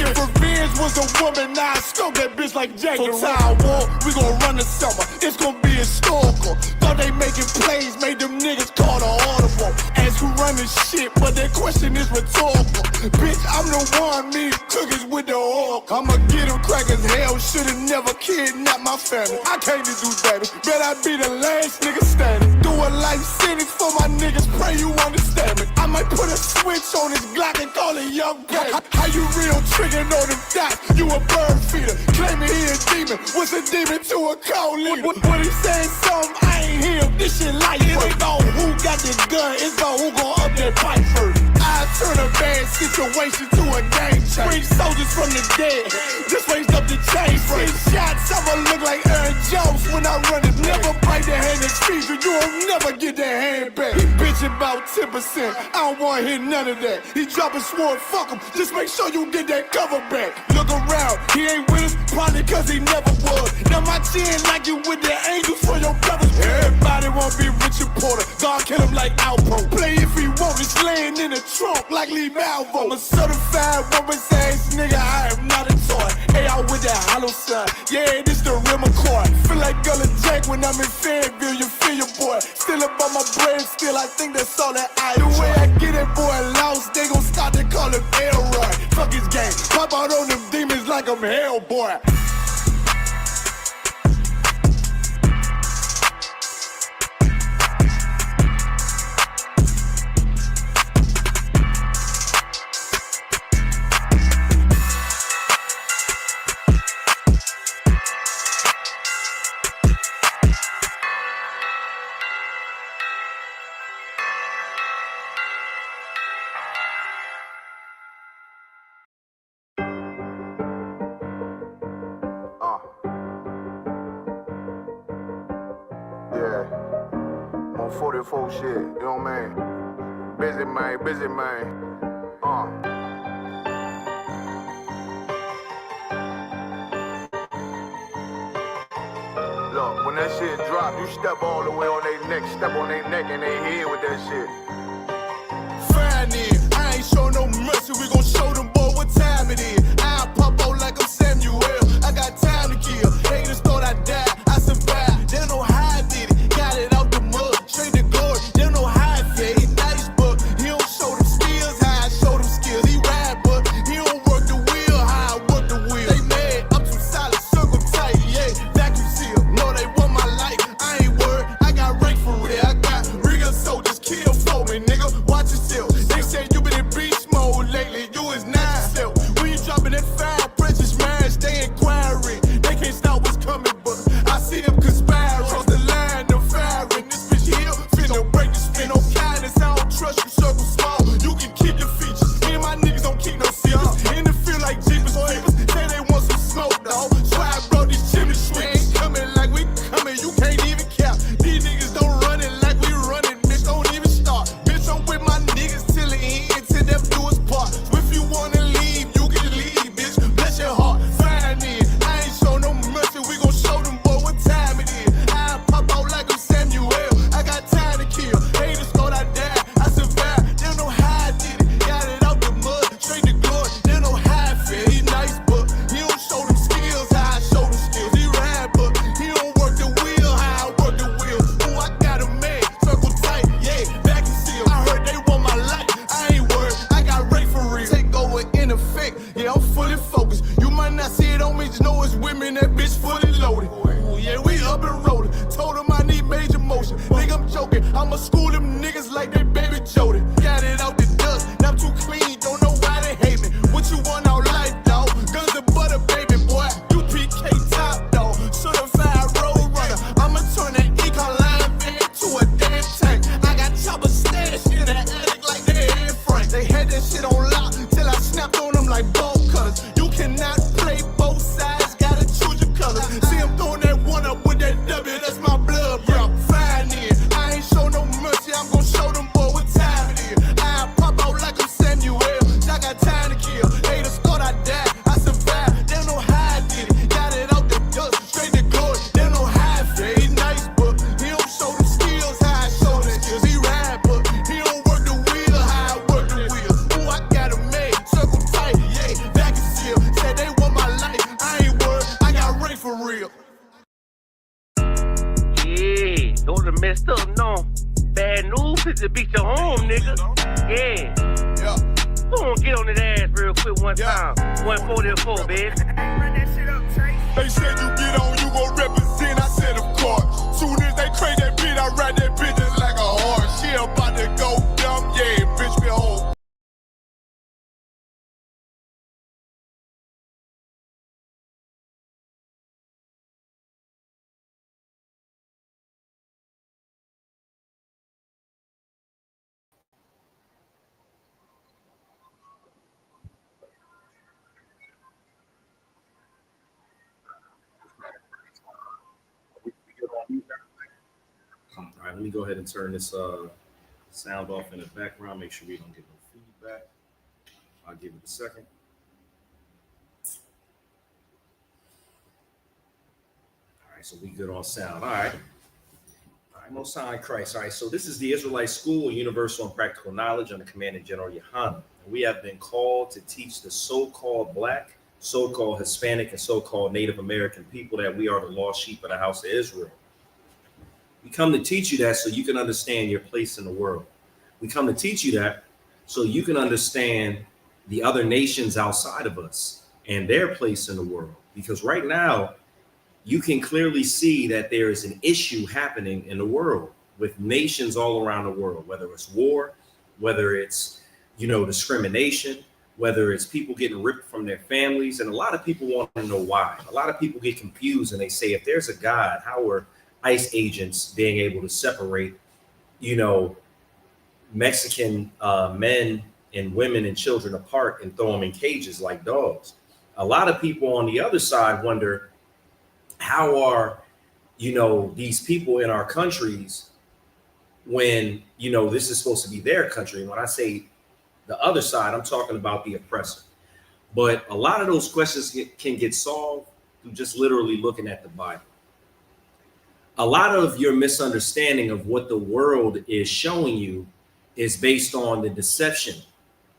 If revenge was a woman, now I scope that bitch like Jack the Ripper. War, we gon' run the summer. It's gon' be historical. Thought they making plays, made them niggas call the audible. Ask who run this shit, but that question is rhetorical. Bitch, I'm the one, me cookies with the oil. I'ma get them crackers, hell, should've never kidnapped my family. I can't do that. Bet I be the last nigga standing. Do a life sentence for my niggas, pray you understand me. I might put a switch on this Glock and call it Young Gang. How you real trigger on them dots? You a bird feeder, claiming he a demon. What's a demon to a cold leader? What he saying something, I ain't hear. This shit life. It ain't about who got the gun, it's about who gon' up that pipe first. I turn a bad situation to a game changer. Bring soldiers from the dead, just raised up the chain. 6 shots, I'ma look like Aaron Jones when I run it. Never bite the hand that's featured, you'll never get that hand back. He bitch about 10%, I don't wanna hear none of that. He dropping sword, fuck him, just make sure you get that cover back. Look around, he ain't with us, probably cause he never was. Now my chin like you with the angels for your brothers. Everybody wanna be Richard Porter, God kill him like Alpo. Play if he want, it's laying in the trunk like Lee Malvo. I'm a certified woman's ass nigga, I am not a toy. Hey, out with that hollow sign, yeah, this the real McCoy. Feel like Gullah Jack when I'm in Fayetteville, you feel your boy. Still about my bread, still I think that's all that I do. The way I get it, boy, lost, they gon' start to call him Elroy. Fuck his game, pop out on them demons like I'm Hellboy. Yeah, on 44 shit, you know what I mean? Busy man. Look, when that shit drop, you step all the way on their neck, step on their neck and they head with that shit. Fine it, I ain't show no mercy, we gon' show them boy what time it is. I pop out like I'm Samuel, I got time to kill. Haters thought I died, I survived. They don't know how I did it, got it out the mud, straight to glory. They don't know how I feel, he nice but he don't show them skills, how I show them skills. He ride but he don't work the wheel, how I work the wheel. They mad, I'm too solid, circle tight, yeah, vacuum seal. No, they want my life, I ain't worried, I got rank for real. I got real soldiers, kill for me, nigga, watch yourself. They say you been in beast mode lately, you is not yourself. When you dropping that fire, precious marriage, they inquiring. They can't stop what's coming, but I see them conspiring. Cross the line, them firing. This bitch here, finna break the spin. No kindness, I don't trust you, circle small. You can keep your features. Me and my niggas don't keep no secrets. In the field like Jeepers Creepers. Say they want some smoke, dawg. So I brought these chimney sweeps. Ain't coming like we coming, you can't even cap. These niggas don't run it like we running, bitch, don't even start. Bitch, I'm with my niggas till the end, till them do us part. So if you wanna leave, you can leave, bitch. Bless your heart, fine in. I ain't show no mercy, we gon' show them boy what time it is. I pop out like I'm Samuel, I got time to kill. Haters thought I died, I survived. They don't know how I did it, got it out the mud, straight to glory. They don't know how I feel. He nice, but he don't show them skills, how I show them skills. He ride, but he don't work the wheel, how I work the wheel. Ooh, I got a man, circle tight, yeah, vacuum seal. I heard they want my life, I ain't worried, I got rate for real. Take over in effect, yeah, I'm fully focused. You might not see it on me, just know it's women, that bitch fully loaded. Ooh, yeah, we up and rolling. Told him I need major motion. Think I'm joking, I'ma school them niggas like they baby Jody. Got it out the dust, now I'm too clean, don't know why they hate me. What you want out life, dawg? Guns and butter, baby boy. You PK top, dawg. Certified road runner. I'ma turn that econ line van to a damn tank. I got chopper stash in the attic like they Anne Frank. They had that shit on lock till I snapped on them like bolt cutters. You cannot play both sides, gotta choose your colors. See him throwing that one up with that W, that's my blood, bro. Fine in. I ain't show no mercy, I'm gon' show them boy what time it is. I pop out like I'm Samuel, I got time to kill. Haters thought I died, I survived. They don't know how I did it, got it out the dust, straight to glory. They don't know how I feel. He nice, but he don't show them skills, how I show them skills. He ride, but he don't work the wheel, how I work the wheel. Ooh, I got a man, circle tight, yeah, vacuum seal. that stuff, no. Bad news is to beat your home, nigga. Yeah. Yeah. Go on, get on that ass real quick one Yeah. time. 144, bitch. Run that shit up, Trace. They said you get on, you gon' represent. I said, of course. Soon as they crank that beat, I ride that bitch just like a horse. She about to go dumb, yeah, bitch, behold. All right, let me go ahead and turn this sound off in the background. Make sure we don't get no feedback. I'll give it a second. All right, so we good on sound. All right. All right, Most High in Christ. All right, so this is the Israelite School of Universal and Practical Knowledge under Commanding General Yohanan. We have been called to teach the so-called Black, so-called Hispanic, and so-called Native American people that we are the lost sheep of the house of Israel. We come to teach you that so you can understand your place in the world. We come to teach you that so you can understand the other nations outside of us and their place in the world. Because right now, you can clearly see that there is an issue happening in the world with nations all around the world, whether it's war, whether it's, discrimination, whether it's people getting ripped from their families. And a lot of people want to know why. A lot of people get confused and they say, if there's a God, how are ICE agents being able to separate, Mexican men and women and children apart and throw them in cages like dogs? A lot of people on the other side wonder, how are, these people in our countries when, this is supposed to be their country? And when I say the other side, I'm talking about the oppressor. But a lot of those questions can get solved through just literally looking at the Bible. A lot of your misunderstanding of what the world is showing you is based on the deception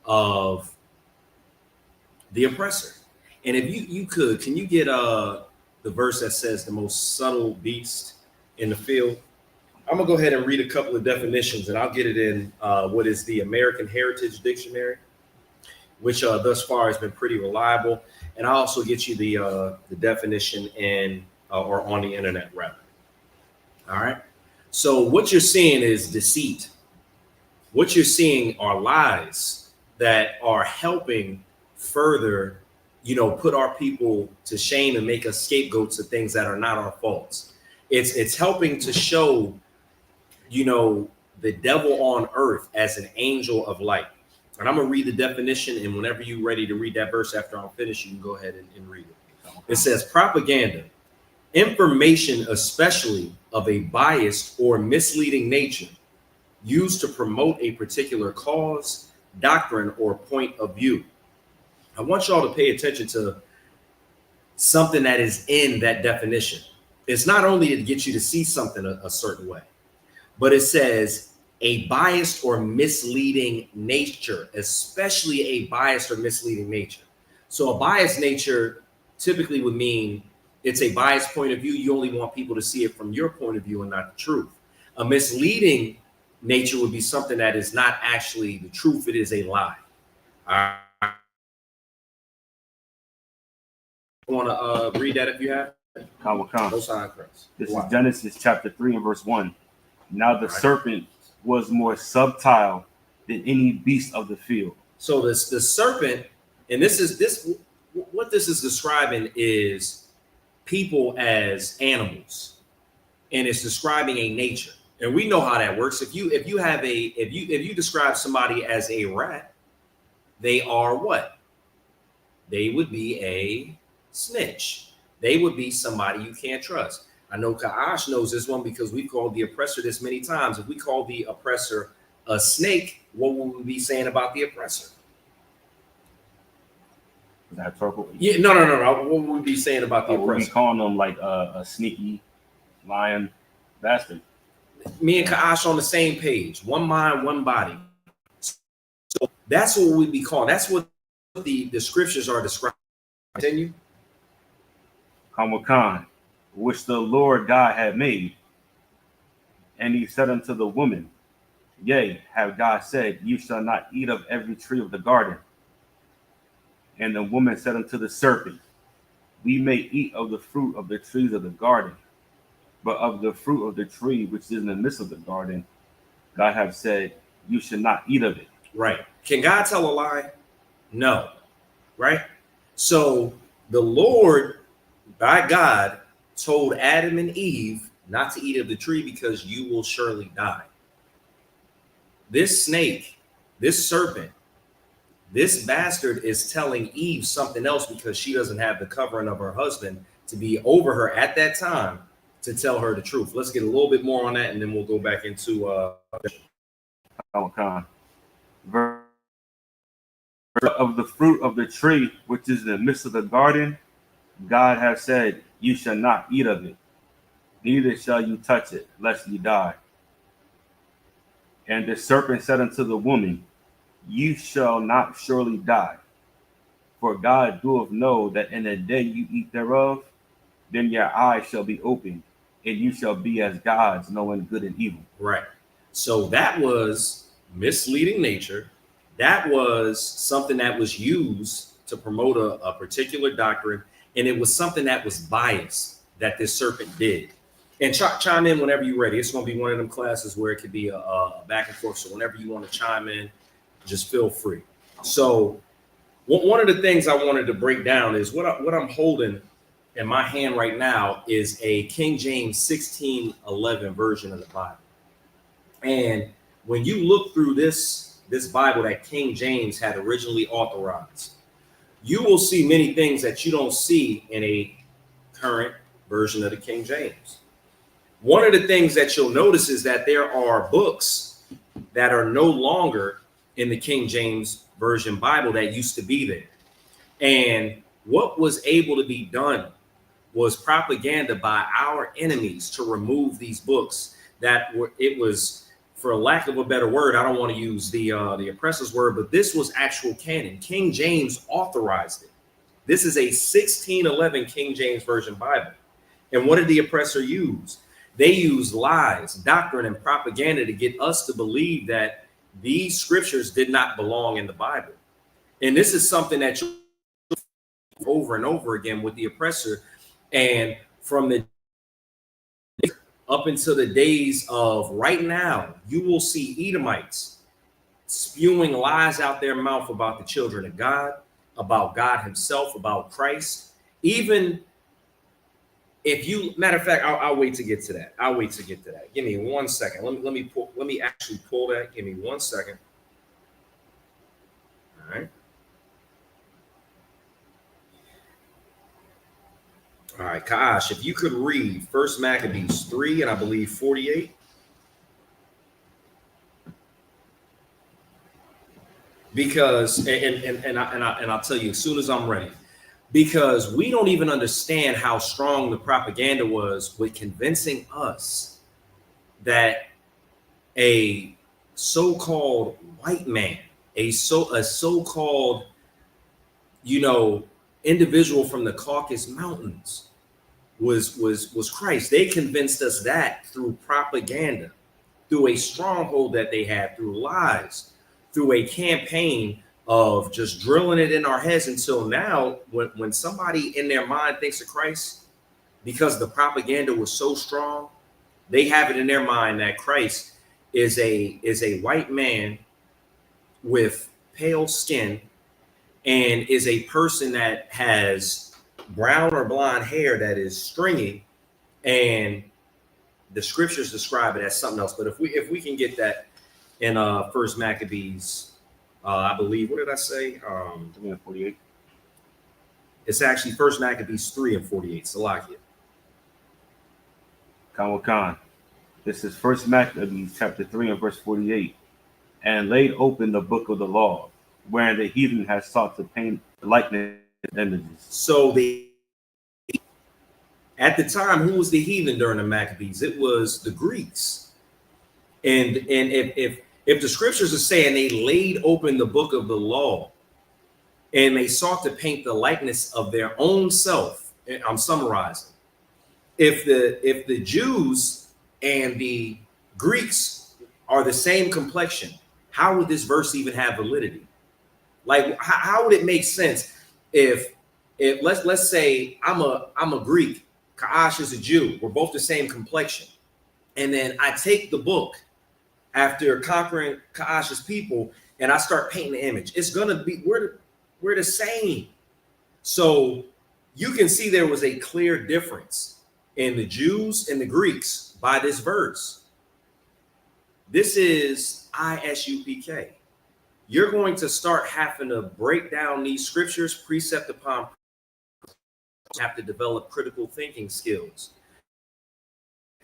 of the oppressor. And if can you get the verse that says the most subtle beast in the field? I'm gonna go ahead and read a couple of definitions, and I'll get it in what is the American Heritage Dictionary, which thus far has been pretty reliable. And I'll also get you the definition in or on the internet rather. All right. So what you're seeing is deceit. What you're seeing are lies that are helping further, put our people to shame and make us scapegoats of things that are not our faults. It's helping to show, the devil on earth as an angel of light. And I'm going to read the definition. And whenever you're ready to read that verse after I'm finished, you can go ahead and read it. It says propaganda, information, especially of a biased or misleading nature, used to promote a particular cause, doctrine, or point of view. I want y'all to pay attention to something that is in that definition. It's not only to get you to see something a certain way, but it says a biased or misleading nature, especially a biased or misleading nature. So a biased nature typically would mean it's a biased point of view. You only want people to see it from your point of view and not the truth. A misleading nature would be something that is not actually the truth. It is a lie. I want to read that if you have. This is Genesis chapter 3 and verse 1. Now the serpent was more subtle than any beast of the field. So the serpent, and what this is describing is people as animals, and it's describing a nature. And we know how that works. If you describe somebody as a rat, they are what? They would be a snitch. They would be somebody you can't trust. I know Ka'ash knows this one because we've called the oppressor this many times. If we call the oppressor a snake, what would we be saying about the oppressor? Is that purple? Yeah, no. What would we be saying about the oppressor? We calling them like a sneaky lion bastard. Me and Ka'ash on the same page. One mind, one body. So that's what we'd be calling. That's what the scriptures are describing. Continue. Hamakan, which the Lord God had made. And he said unto the woman, Yea, have God said, You shall not eat of every tree of the garden. And the woman said unto the serpent, We may eat of the fruit of the trees of the garden, but of the fruit of the tree which is in the midst of the garden, God hath said, You should not eat of it. Right. Can God tell a lie? No. Right? So the Lord, by God, told Adam and Eve not to eat of the tree because you will surely die. This snake, this serpent, this bastard is telling Eve something else because she doesn't have the covering of her husband to be over her at that time to tell her the truth. Let's get a little bit more on that, and then we'll go back into of the fruit of the tree which is in the midst of the garden, God hath said, You shall not eat of it, neither shall you touch it, lest ye die. And the serpent said unto the woman, You shall not surely die. For God doeth know that in the day you eat thereof, then your eyes shall be opened, and you shall be as gods, knowing good and evil. Right. So that was misleading nature. That was something that was used to promote a particular doctrine. And it was something that was biased that this serpent did. And chime in whenever you're ready. It's going to be one of them classes where it could be a back and forth. So whenever you want to chime in, just feel free. So one of the things I wanted to break down is what I'm holding in my hand right now is a King James 1611 version of the Bible. And when you look through this Bible that King James had originally authorized, you will see many things that you don't see in a current version of the King James. One of the things that you'll notice is that there are books that are no longer in the King James Version Bible that used to be there. And what was able to be done was propaganda by our enemies to remove these books it was, for lack of a better word, I don't want to use the oppressor's word, but this was actual canon. King James authorized it. This is a 1611 King James Version Bible. And what did the oppressor use? They used lies, doctrine, and propaganda to get us to believe that these scriptures did not belong in the Bible. And this is something that you over and over again with the oppressor. And from the up until the days of right now, you will see Edomites spewing lies out their mouth about the children of God, about God himself, about Christ. Even if you, matter of fact, I'll wait to get to that. I'll wait to get to that. Give me 1 second. Let me actually pull that. Give me 1 second. All right. All right, Kaash, if you could read 1 Maccabees 3 and I believe 48. Because and I'll tell you as soon as I'm ready. Because we don't even understand how strong the propaganda was with convincing us that a so-called white man, a so-called, individual from the Caucasus Mountains was Christ. They convinced us that through propaganda, through a stronghold that they had, through lies, through a campaign of just drilling it in our heads until now, when somebody in their mind thinks of Christ, because the propaganda was so strong, they have it in their mind that Christ is a white man with pale skin and is a person that has brown or blonde hair that is stringy, and the scriptures describe it as something else. But if we can get that in First Maccabees, I believe, what did I say? 48. It's actually First Maccabees 3 and 48. Salakia. Khan. This is First Maccabees chapter 3 and verse 48. And laid open the book of the law, wherein the heathen has sought to paint the likeness of images. So at the time, who was the heathen during the Maccabees? It was the Greeks. And if the scriptures are saying they laid open the book of the law and they sought to paint the likeness of their own self, I'm summarizing. If the Jews and the Greeks are the same complexion. How would this verse even have validity? Like, how would it make sense if let's say I'm a Greek, Kaash is a Jew, we're both the same complexion, and then I take the book after conquering Kaash's people and I start painting the image. It's gonna be we're the same. So you can see there was a clear difference in the Jews and the Greeks by this verse. This is ISUPK. You're going to start having to break down these scriptures precept upon precept. You have to develop critical thinking skills.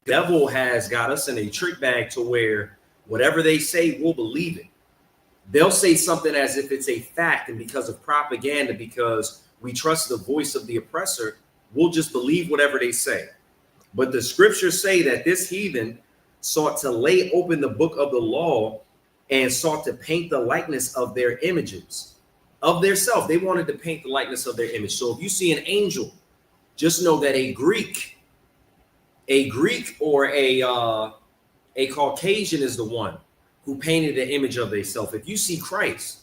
The devil has got us in a trick bag to where whatever they say, we'll believe it. They'll say something as if it's a fact, and because of propaganda, because we trust the voice of the oppressor, we'll just believe whatever they say. But the scriptures say that this heathen sought to lay open the book of the law and sought to paint the likeness of their images, of their self. They wanted to paint the likeness of their image. So if you see an angel, just know that a Greek or a Caucasian is the one who painted the image of themselves. If you see Christ,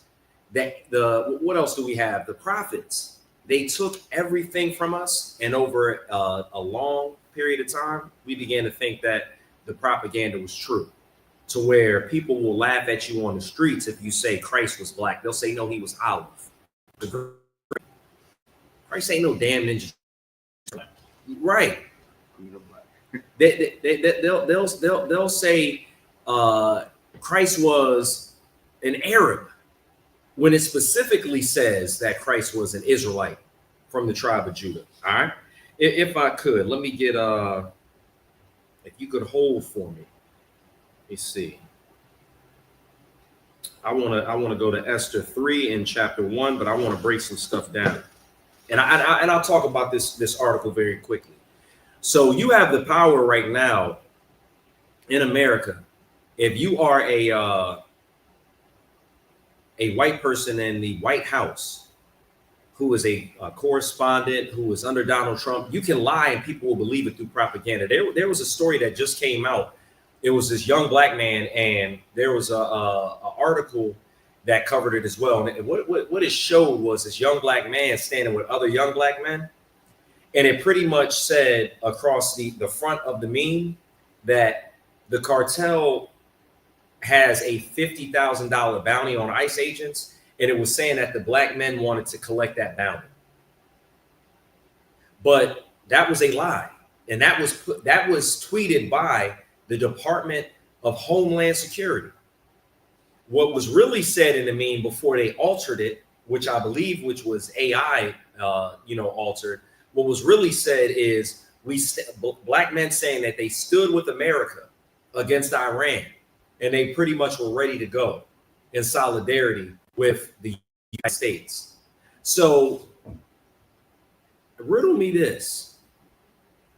what else do we have? The prophets. They took everything from us, and over a long period of time, we began to think that the propaganda was true, to where people will laugh at you on the streets if you say Christ was black. They'll say, no, he was olive. Christ ain't no damn ninja. Right. They'll say Christ was an Arab when it specifically says that Christ was an Israelite from the tribe of Judah. All right. If I could, let me get if you could hold for me. Let me see. I want to go to Esther 3 in chapter 1, but I want to break some stuff down. And I'll talk about this article very quickly. So you have the power right now in America. If you are a white person in the White House who is a correspondent, who is under Donald Trump, you can lie and people will believe it through propaganda. There was a story that just came out. It was this young black man, and there was a article that covered it as well. And what it showed was this young black man standing with other young black men. And it pretty much said across the front of the meme that the cartel has a $50,000 bounty on ICE agents. And it was saying that the black men wanted to collect that bounty. But that was a lie. And that was tweeted by the Department of Homeland Security. What was really said in the meme before they altered it, which I believe, which was AI, altered. What was really said is black men saying that they stood with America against Iran, and they pretty much were ready to go in solidarity with the United States. So riddle me this.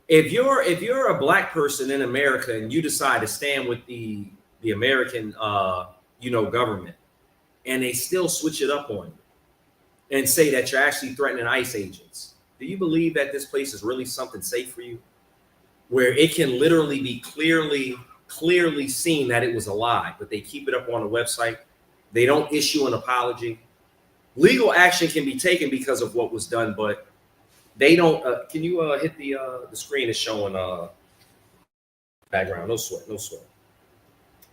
If you're a black person in America and you decide to stand with the American government, and they still switch it up on you and say that you're actually threatening ICE agents, do you believe that this place is really something safe for you, where it can literally be clearly seen that it was a lie, but they keep it up on the website? They don't issue an apology. Legal action can be taken because of what was done, but they don't. Can you hit the screen is showing background? No sweat.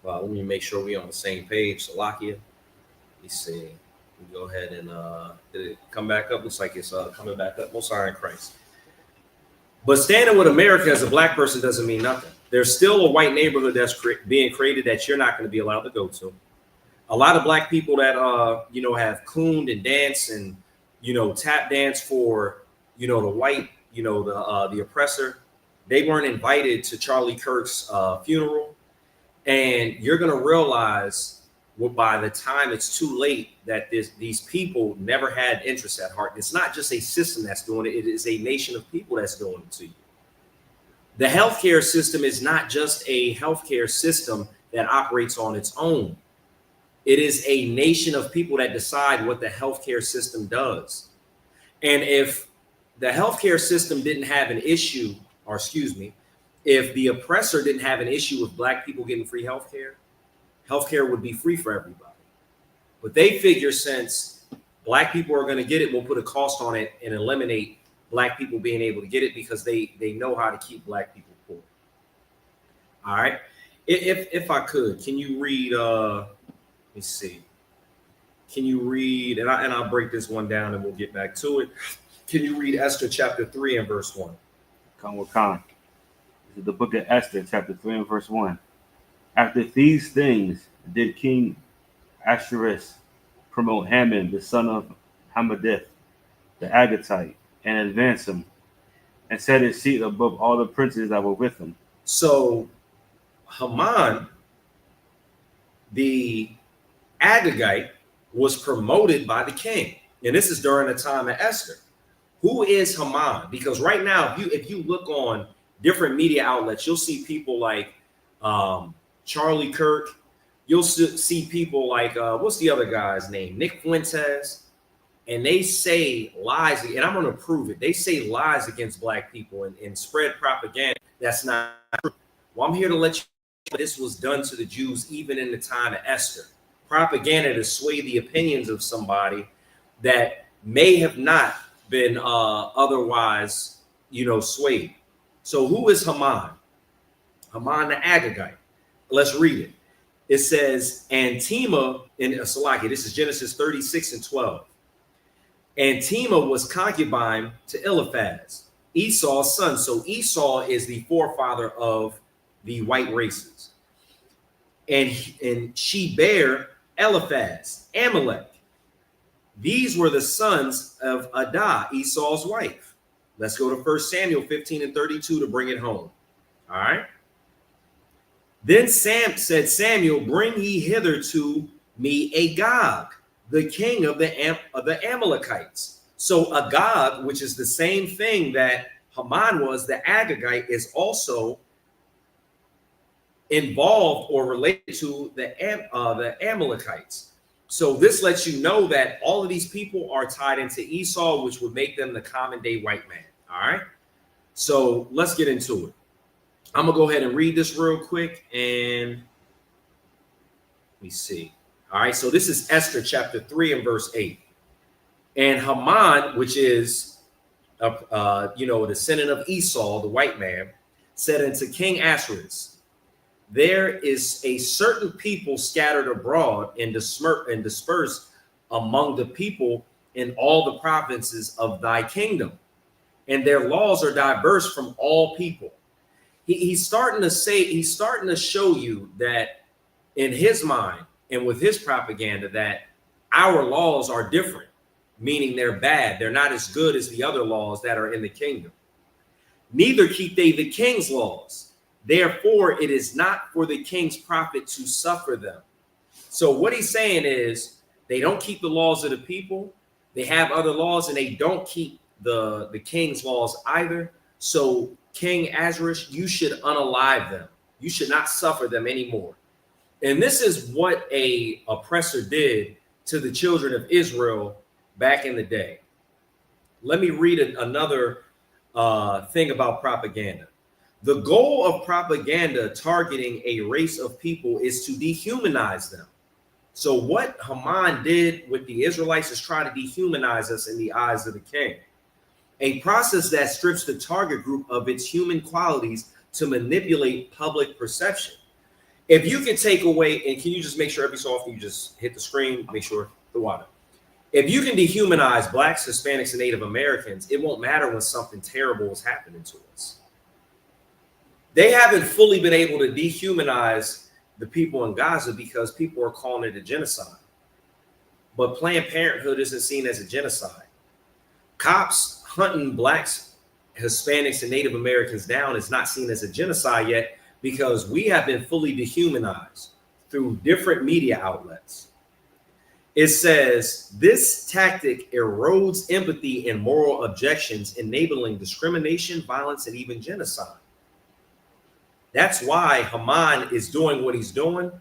Let me make sure we're on the same page. Salakia. Let me see. We go ahead and did it come back up? Looks like it's coming back up. Most Iron Christ. But standing with America as a black person doesn't mean nothing. There's still a white neighborhood that's being created that you're not going to be allowed to go to. A lot of black people that have cooned and danced and tap dance for the white, the oppressor. They weren't invited to Charlie Kirk's funeral. And you're going to realize by the time it's too late that these people never had interest at heart. It's not just a system that's doing it. It is a nation of people that's doing it to you. The healthcare system is not just a healthcare system that operates on its own. It is a nation of people that decide what the healthcare system does. And if the healthcare system didn't have an issue, if the oppressor didn't have an issue with black people getting free healthcare would be free for everybody. But they figure since black people are going to get it, we'll put a cost on it and eliminate black people being able to get it because they know how to keep black people poor. All right. If I could, can you read, let me see. Can you read, and I'll break this one down and we'll get back to it. Can you read Esther chapter 3 and verse 1? Come with Khan. This is the book of Esther, chapter 3 and verse 1. After these things did King Ahasuerus promote Haman, the son of Hammedatha, the Agagite, and advance him, and set his seat above all the princes that were with him. So Haman, the Agagite, was promoted by the king. And this is during the time of Esther. Who is Haman? Because right now, if you look on different media outlets, you'll see people like Charlie Kirk. You'll see people like, what's the other guy's name? Nick Fuentes. And they say lies, and I'm going to prove it. They say lies against black people and spread propaganda that's not true. Well, I'm here to let you know this was done to the Jews even in the time of Esther. Propaganda to sway the opinions of somebody that may have not been otherwise, swayed. So who is Haman? Haman the Agagite. Let's read it. It says, and Tema in Salaki, this is Genesis 36 and 12. And Tema was concubine to Eliphaz, Esau's son. So Esau is the forefather of the white races. And she bare Eliphaz, Amalek. These were the sons of Adah, Esau's wife. Let's go to 1 Samuel 15 and 32 to bring it home. All right. Then said Samuel, bring ye hither to me Agag, the king of the Amalekites. So Agag, which is the same thing that Haman was, the Agagite, is also involved or related to the Amalekites. So this lets you know that all of these people are tied into Esau, which would make them the common day white man. All right. So let's get into it. I'm gonna go ahead and read this real quick and let me see. All right. So this is Esther chapter 3 and verse 8. And Haman, which is the descendant of Esau, the white man, said unto King Ahasuerus, there is a certain people scattered abroad and dispersed among the people in all the provinces of thy kingdom, and their laws are diverse from all people. He's starting to show you that in his mind and with his propaganda that our laws are different, meaning they're bad. They're not as good as the other laws that are in the kingdom. Neither keep they the king's laws. Therefore, it is not for the king's profit to suffer them. So what he's saying is they don't keep the laws of the people. They have other laws and they don't keep the king's laws either. So King Ahasuerus, you should unalive them. You should not suffer them anymore. And this is what a oppressor did to the children of Israel back in the day. Let me read another thing about propaganda. The goal of propaganda targeting a race of people is to dehumanize them. So what Haman did with the Israelites is try to dehumanize us in the eyes of the king. A process that strips the target group of its human qualities to manipulate public perception. If you can take away, and can you just make sure every so often you just hit the screen, make sure the water. If you can dehumanize blacks, Hispanics, and Native Americans, it won't matter when something terrible is happening to us. They haven't fully been able to dehumanize the people in Gaza because people are calling it a genocide. But Planned Parenthood isn't seen as a genocide. Cops hunting blacks, Hispanics, and Native Americans down is not seen as a genocide yet because we have been fully dehumanized through different media outlets. It says this tactic erodes empathy and moral objections, enabling discrimination, violence, and even genocide. That's why Haman is doing what he's doing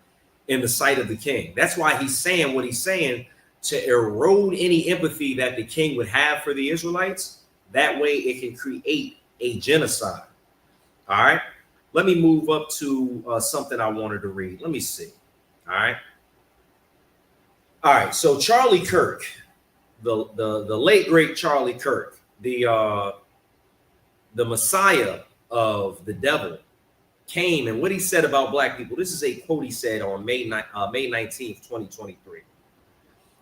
in the sight of the king. That's why he's saying what he's saying to erode any empathy that the king would have for the Israelites. That way it can create a genocide. All right. let me move up to something I wanted to read. Let me see. All right. All right. So Charlie Kirk, the late great Charlie Kirk, the Messiah of the devil, came, and what he said about black people. This is a quote he said on May 19th, 2023.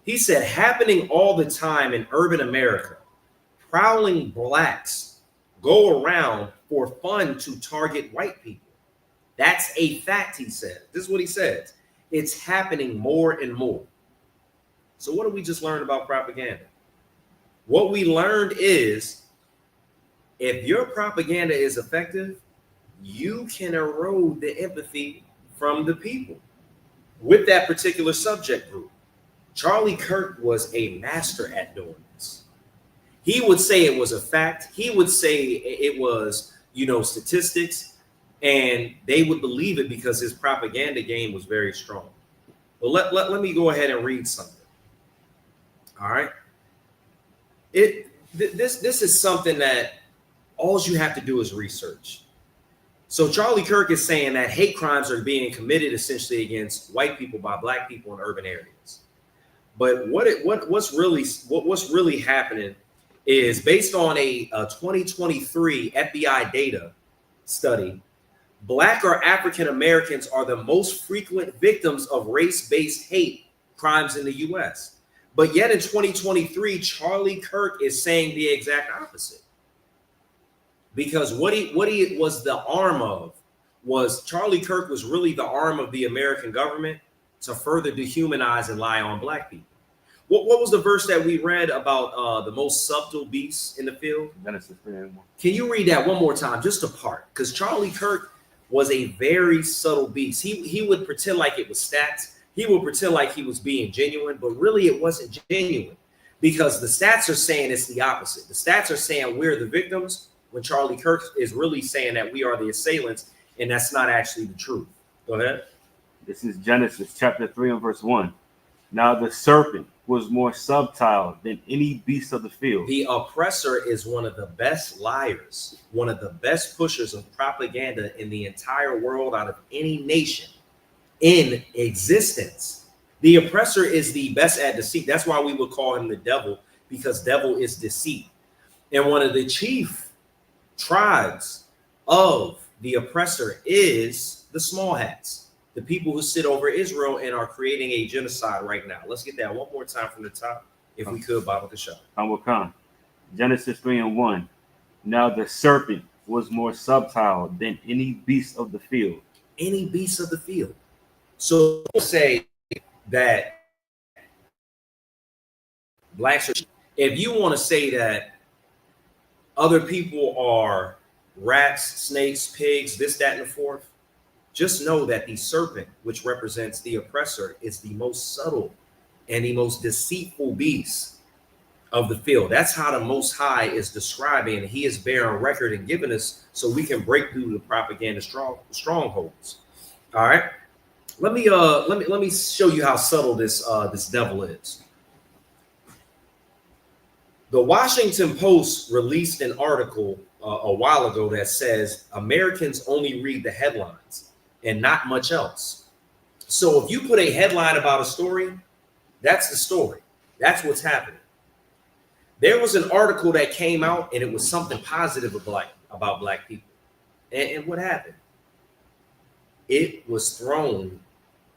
He said, "Happening all the time in urban America, prowling blacks go around for fun to target white people. That's a fact," he said. This is what he says. It's happening more and more. So what did we just learn about propaganda? What we learned is if your propaganda is effective, you can erode the empathy from the people with that particular subject group. Charlie Kirk was a master at doing this. He would say it was a fact. He would say it was, statistics, and they would believe it because his propaganda game was very strong. But let me go ahead and read something. All right. This is something that all you have to do is research. So Charlie Kirk is saying that hate crimes are being committed essentially against white people by black people in urban areas. But what's really happening is based on a 2023 FBI data study, black or African Americans are the most frequent victims of race-based hate crimes in the US. But yet in 2023, Charlie Kirk is saying the exact opposite. Because what he was the arm of was Charlie Kirk was really the arm of the American government to further dehumanize and lie on black people. What was the verse that we read about the most subtle beasts in the field? Genesis 3:1. Can you read that one more time, just a part? Because Charlie Kirk was a very subtle beast. He would pretend like it was stats. He would pretend like he was being genuine, but really it wasn't genuine because the stats are saying it's the opposite. The stats are saying we're the victims, when Charlie Kirk is really saying that we are the assailants, and that's not actually the truth. Go ahead. This is Genesis chapter 3 and verse 1. Now the serpent was more subtle than any beast of the field. The oppressor is one of the best liars, one of the best pushers of propaganda in the entire world out of any nation in existence. The oppressor is the best at deceit. That's why we would call him the devil, because devil is deceit. And one of the chief tribes of the oppressor is the small hats, the people who sit over Israel and are creating a genocide right now. Let's get that one more time from the top, if we could, Baba Kasha. I will come. Genesis 3:1. Now the serpent was more subtle than any beast of the field. Any beast of the field. So say that blacks are, if you want to say that other people are rats, snakes, pigs, this, that, and the fourth, just know that the serpent, which represents the oppressor, is the most subtle and the most deceitful beast of the field. That's how the Most High is describing. He is bearing record and giving us so we can break through the propaganda strongholds. All right. Let me show you how subtle this devil is. The Washington Post released an article a while ago that says Americans only read the headlines and not much else. So if you put a headline about a story, that's the story. That's what's happening. There was an article that came out and it was something positive about black people. And what happened? It was thrown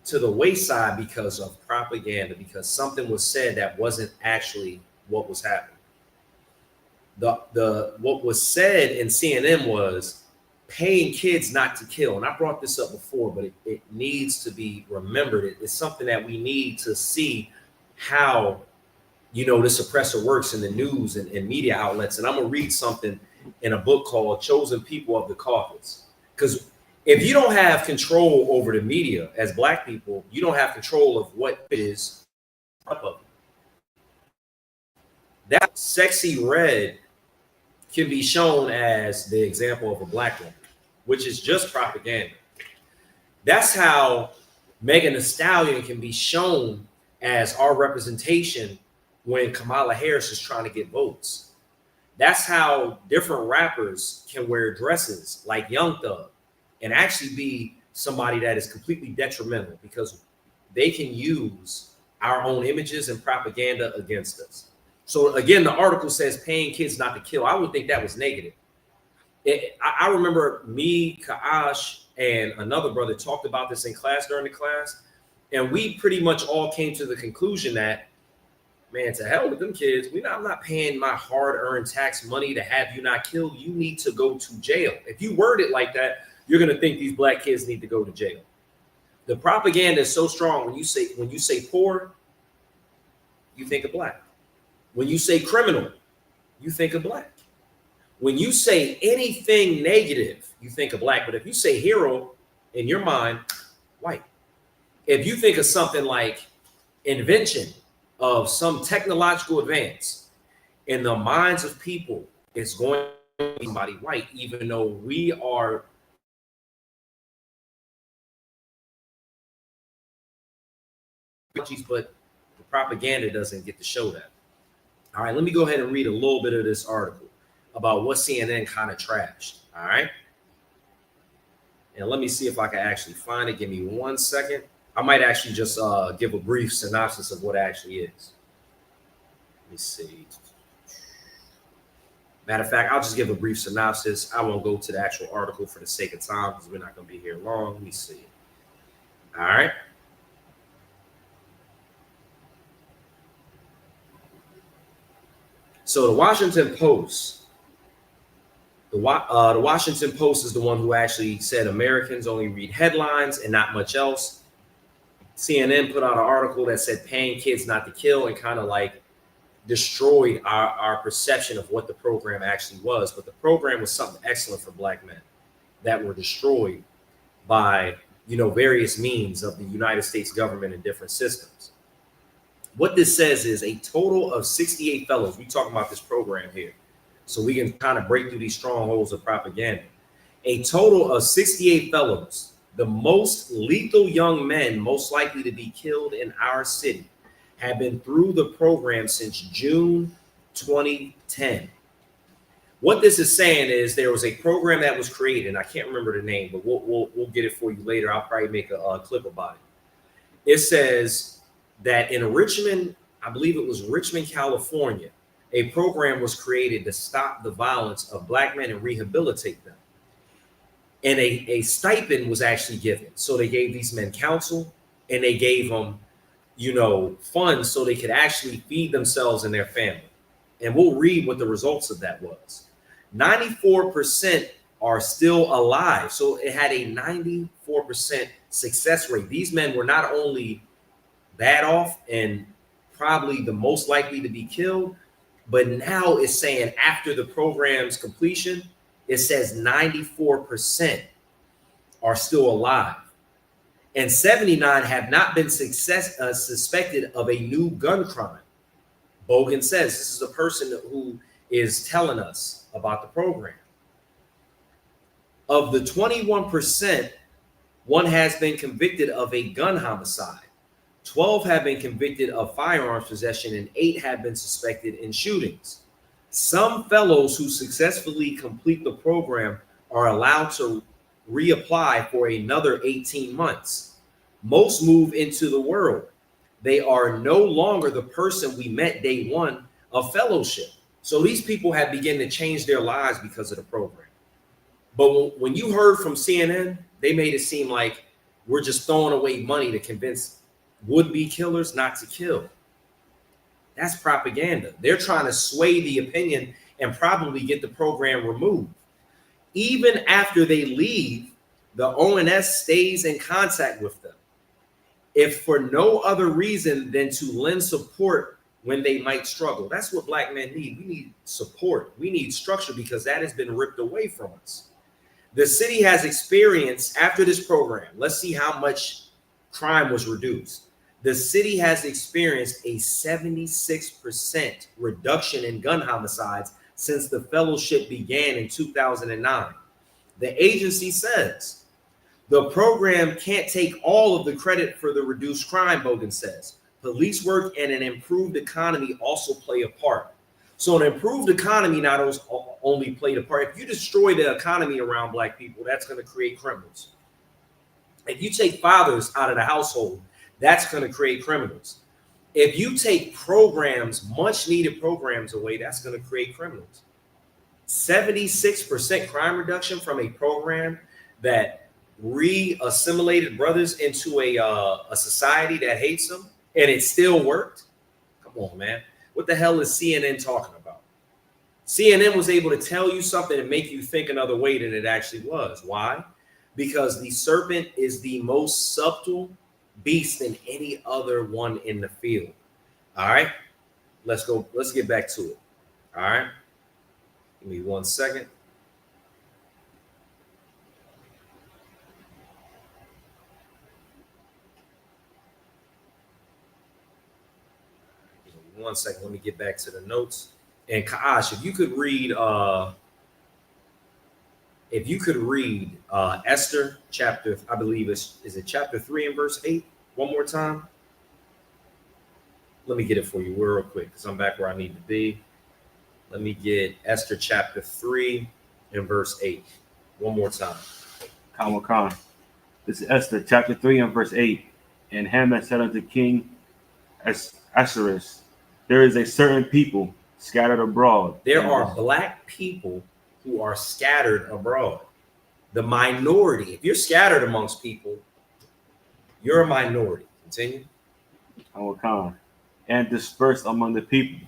to the wayside because of propaganda, because something was said that wasn't actually what was happening. What was said in CNN was paying kids not to kill. And I brought this up before, but it needs to be remembered. It's something that we need to see how, this oppressor works in the news and media outlets. And I'm going to read something in a book called Chosen People of the Caucus. Because if you don't have control over the media as black people, you don't have control of what is up of it. That sexy red can be shown as the example of a black woman, which is just propaganda. That's how Megan Thee Stallion can be shown as our representation when Kamala Harris is trying to get votes. That's how different rappers can wear dresses like Young Thug and actually be somebody that is completely detrimental, because they can use our own images and propaganda against us. So again, the article says paying kids not to kill. I would think that was negative. I remember me, Kaash, and another brother talked about this in class during the class, and we pretty much all came to the conclusion that, man, to hell with them kids. I'm not paying my hard-earned tax money to have you not killed. You need to go to jail. If you word it like that, you're going to think these black kids need to go to jail. The propaganda is so strong. When you say poor, you think of black. When you say criminal, you think of black. When you say anything negative, you think of black. But if you say hero, in your mind, white. If you think of something like invention of some technological advance, in the minds of people, it's going to be somebody white, even though we are but the propaganda doesn't get to show that. All right, let me go ahead and read a little bit of this article about what CNN kind of trashed. All right. And let me see if I can actually find it. Give me 1 second. I might actually just give a brief synopsis of what it actually is. Let me see. Matter of fact, I'll just give a brief synopsis. I won't go to the actual article for the sake of time because we're not going to be here long. Let me see. All right. So the Washington Post, the Washington Post is the one who actually said Americans only read headlines and not much else. CNN put out an article that said paying kids not to kill, and kind of like destroyed our perception of what the program actually was. But the program was something excellent for black men that were destroyed by, various means of the United States government and different systems. What this says is a total of 68 fellows. We talking about this program here, so we can kind of break through these strongholds of propaganda. A total of 68 fellows, the most lethal young men most likely to be killed in our city, have been through the program since June 2010. What this is saying is there was a program that was created, and I can't remember the name, but we'll get it for you later. I'll probably make a clip about it. It says that in Richmond, I believe it was Richmond, California, a program was created to stop the violence of black men and rehabilitate them. And a stipend was actually given. So they gave these men counsel, and they gave them, funds so they could actually feed themselves and their family. And we'll read what the results of that was. 94% are still alive. So it had a 94% success rate. These men were not only bad off and probably the most likely to be killed, but now it's saying after the program's completion, it says 94% are still alive, and 79 have not been suspected of a new gun crime. Bogan says this is a person who is telling us about the program. Of the 21%, one has been convicted of a gun homicide. 12 have been convicted of firearms possession, and 8 have been suspected in shootings. Some fellows who successfully complete the program are allowed to reapply for another 18 months. Most move into the world. They are no longer the person we met day one of fellowship. So these people have begun to change their lives because of the program. But when you heard from CNN, they made it seem like we're just throwing away money to convince would-be killers not to kill. That's propaganda. They're trying to sway the opinion and probably get the program removed. Even after they leave, the ONS stays in contact with them, if for no other reason than to lend support when they might struggle. That's what black men need. We need support. We need structure, because that has been ripped away from us. The city has experienced, after this program, let's see how much crime was reduced. The city has experienced a 76% reduction in gun homicides since the fellowship began in 2009. The agency says the program can't take all of the credit for the reduced crime, Bogan says. Police work and an improved economy also play a part. So an improved economy not only played a part. If you destroy the economy around black people, that's going to create criminals. If you take fathers out of the household, that's going to create criminals. If you take programs, much needed programs away, that's going to create criminals. 76% crime reduction from a program that re-assimilated brothers into a society that hates them, and it still worked. Come on, man. What the hell is CNN talking about? CNN was able to tell you something and make you think another way than it actually was. Why? Because the serpent is the most subtle beast than any other one in the field. All right, let's go. Let's get back to it. All right, give me 1 second. Give me 1 second. Let me get back to the notes. And Kaash, if you could read, Esther chapter, I believe is it chapter 3 and verse 8, one more time. Let me get it for you real quick because I'm back where I need to be. Let me get Esther chapter 3 and verse 8 one more time. Khan. This is Esther chapter 3 and verse 8. And Haman said unto King Ahasuerus, there is a certain people scattered abroad. There are black people who are scattered abroad. The minority. If you're scattered amongst people, you're a minority. Continue. Khan. And dispersed among the people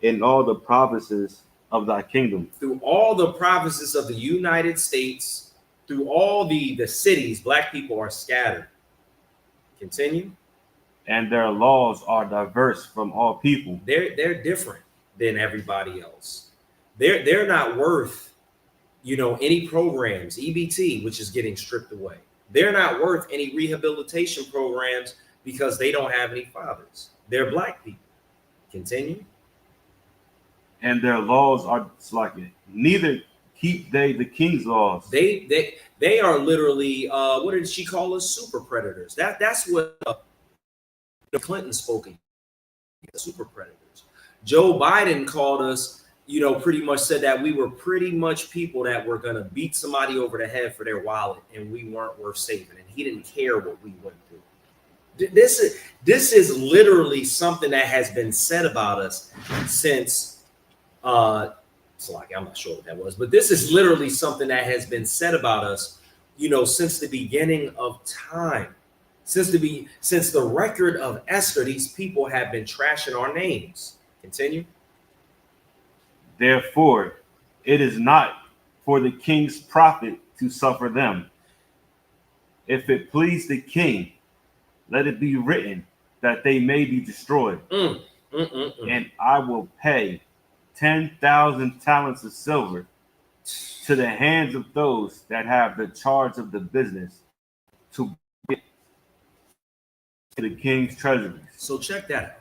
in all the provinces of thy kingdom. Through all the provinces of the United States, through all the cities, black people are scattered. Continue. And their laws are diverse from all people. They're different than everybody else. They're not worth, any programs, EBT, which is getting stripped away. They're not worth any rehabilitation programs because they don't have any fathers. They're black people. Continue. And their laws are slackened. Neither keep they the king's laws. They are literally what did she call us? Super predators. That's what Clinton spoke of. Super predators. Joe Biden called us, pretty much said that we were pretty much people that were gonna beat somebody over the head for their wallet, and we weren't worth saving, and he didn't care what we went through. This is literally something that has been said about us since I'm not sure what that was, but this is literally something that has been said about us, since the beginning of time. Since the record of Esther, these people have been trashing our names. Continue. Therefore, it is not for the king's profit to suffer them. If it please the king, let it be written that they may be destroyed. And I will pay 10,000 talents of silver to the hands of those that have the charge of the business to get to the king's treasuries. So check that out.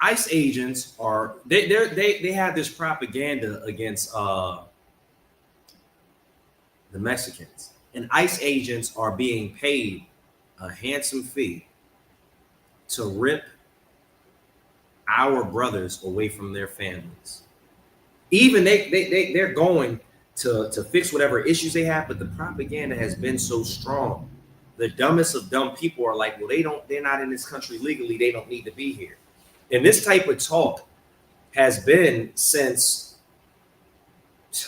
ICE agents are they have this propaganda against the Mexicans, and ICE agents are being paid a handsome fee to rip our brothers away from their families. Even they're going to fix whatever issues they have, but the propaganda has been so strong. The dumbest of dumb people are like, well, they're not in this country legally, they don't need to be here. And this type of talk has been since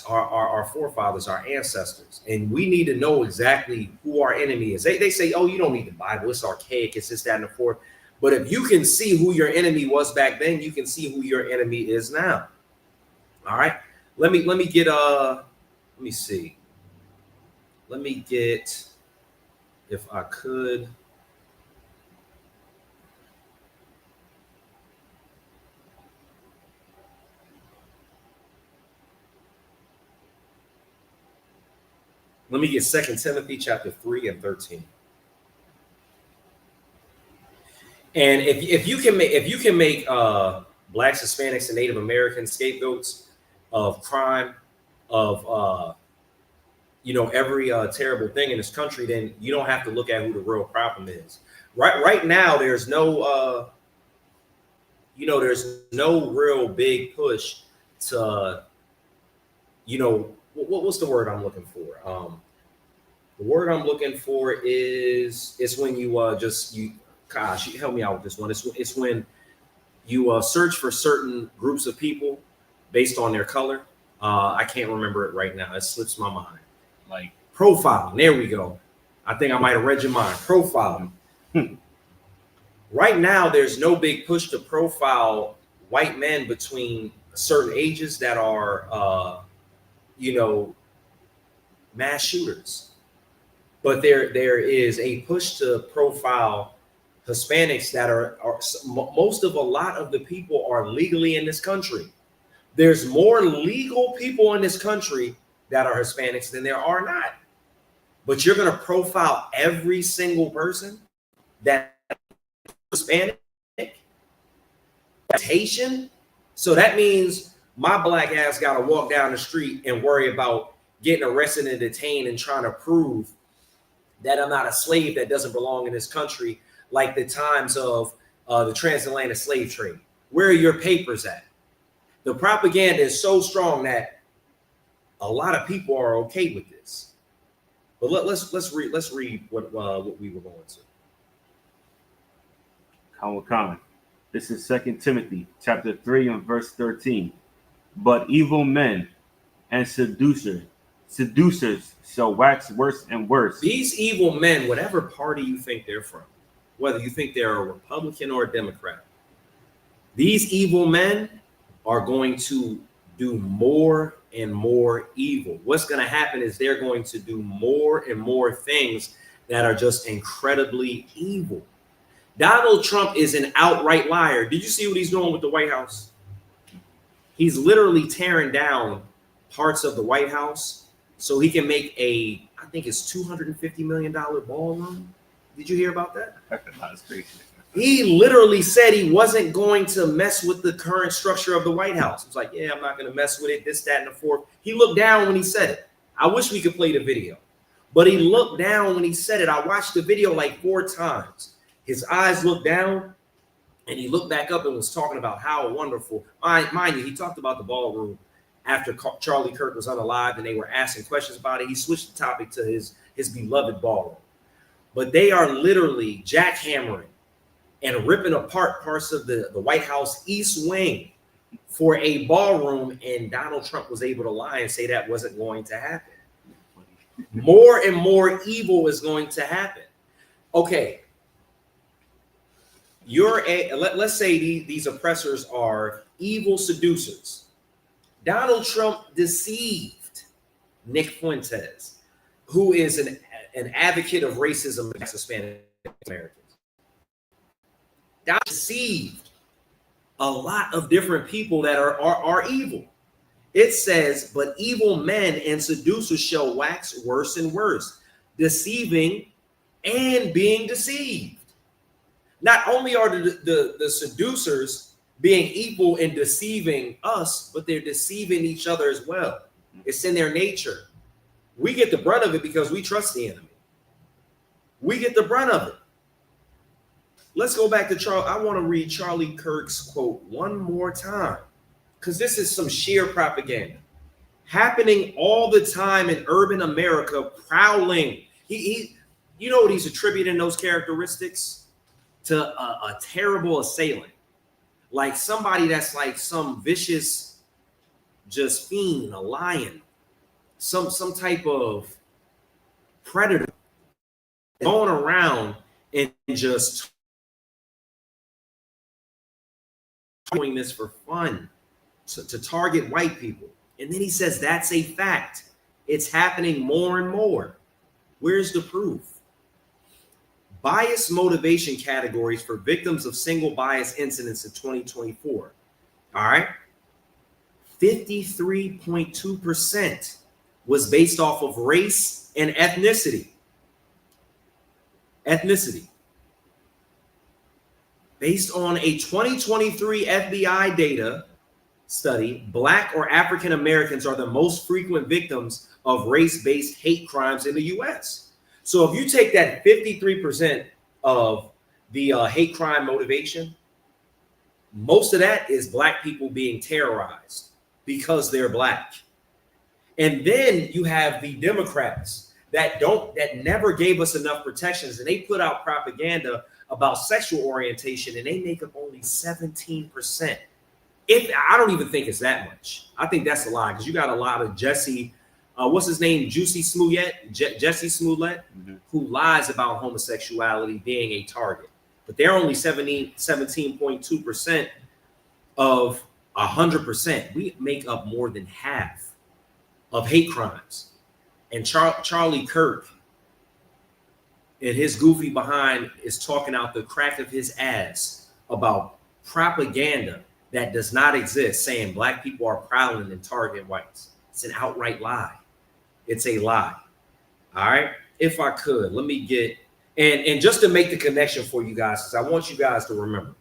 our forefathers, our ancestors. And we need to know exactly who our enemy is. They say, oh, you don't need the Bible, it's archaic, it's this, that, and the fourth. But if you can see who your enemy was back then, you can see who your enemy is now. All right. Let me get let me see. Let me get, if I could. Let me get 2 Timothy chapter 3 and 13. And if you can make blacks, Hispanics, and Native Americans scapegoats of crime, of every terrible thing in this country, then you don't have to look at who the real problem is. Right now, there's no there's no real big push to, you know, what's the word I'm looking for? The word I'm looking for is when you gosh, you help me out with this one. It's when you search for certain groups of people based on their color. I can't remember it right now. It slips my mind. Like Profiling. There we go. I think I might have read your mind. Profiling. Right now, there's no big push to profile white men between certain ages that are, you know, mass shooters. But there is a push to profile Hispanics that are most of a lot of the people are legally in this country. There's more legal people in this country that are Hispanics than there are not. But you're going to profile every single person that is Hispanic, that's Haitian. So that means my black ass got to walk down the street and worry about getting arrested and detained and trying to prove that I'm not a slave that doesn't belong in this country, like the times of the transatlantic slave trade. Where are your papers at? The propaganda is so strong that a lot of people are okay with this. But let's read what we were going to. Khan. This is 2 Timothy chapter 3 and verse 13. But evil men and seducers shall wax worse and worse. These evil men, whatever party you think they're from, whether you think they're a Republican or a Democrat, these evil men are going to do more and more evil. What's going to happen is they're going to do more and more things that are just incredibly evil. Donald Trump is an outright liar. Did you see what he's doing with the White House? He's literally tearing down parts of the White House so he can make I think it's $250 million ballroom. Did you hear about that? That's crazy. He literally said he wasn't going to mess with the current structure of the White House. It's like, yeah, I'm not going to mess with it, this, that, and the fourth. He looked down when he said it. I wish we could play the video, but he looked down when he said it. I watched the video like 4 times. His eyes looked down and he looked back up and was talking about how wonderful. Mind you, he talked about the ballroom after Charlie Kirk was unalived and they were asking questions about it. He switched the topic to his beloved ballroom. But they are literally jackhammering and ripping apart parts of the White House East Wing for a ballroom, and Donald Trump was able to lie and say that wasn't going to happen. More and more evil is going to happen. Okay, let's say these oppressors are evil seducers. Donald Trump deceived Nick Fuentes, who is an advocate of racism against Hispanic Americans. Donald deceived a lot of different people that are evil. It says, but evil men and seducers shall wax worse and worse, deceiving and being deceived. Not only are the seducers being evil and deceiving us, but they're deceiving each other as well. It's in their nature. We get the brunt of it because we trust the enemy. We get the brunt of it. Let's go back to Charlie. I want to read Charlie Kirk's quote one more time, because this is some sheer propaganda happening all the time in urban America, prowling. He you know what he's attributing those characteristics to? A terrible assailant, like somebody that's like some vicious, just fiend, a lion, some type of predator going around and just doing this for fun to target white people. And then he says that's a fact. It's happening more and more. Where's the proof? Bias motivation categories for victims of single bias incidents in 2024. All right. 53.2% was based off of race and ethnicity. Based on a 2023 FBI data study, Black or African Americans are the most frequent victims of race-based hate crimes in the US. So if you take that 53% of the hate crime motivation, most of that is Black people being terrorized because they're black. And then you have the Democrats that never gave us enough protections, and they put out propaganda about sexual orientation, and they make up only 17%. I don't even think it's that much. I think that's a lie, because you got a lot of Jesse, what's his name, Jesse Smollett, who lies about homosexuality being a target. But they're only 17.2% of 100%. We make up more than half of hate crimes. And Charlie Kirk and his goofy behind is talking out the crack of his ass about propaganda that does not exist, saying black people are prowling and targeting whites. It's an outright lie. It's a lie. All right. If I could, let me get, and just to make the connection for you guys, because I want you guys to remember,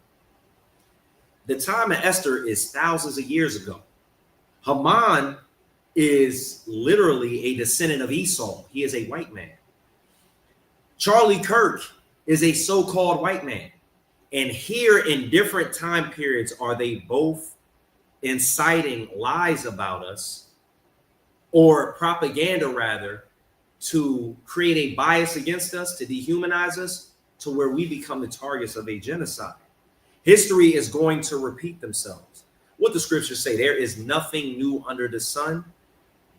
the time of Esther is thousands of years ago. Haman is literally a descendant of Esau. He is a white man. Charlie Kirk is a so-called white man. And here in different time periods, are they both inciting lies about us, or propaganda rather, to create a bias against us, to dehumanize us, to where we become the targets of a genocide? History is going to repeat themselves. What the scriptures say, there is nothing new under the sun.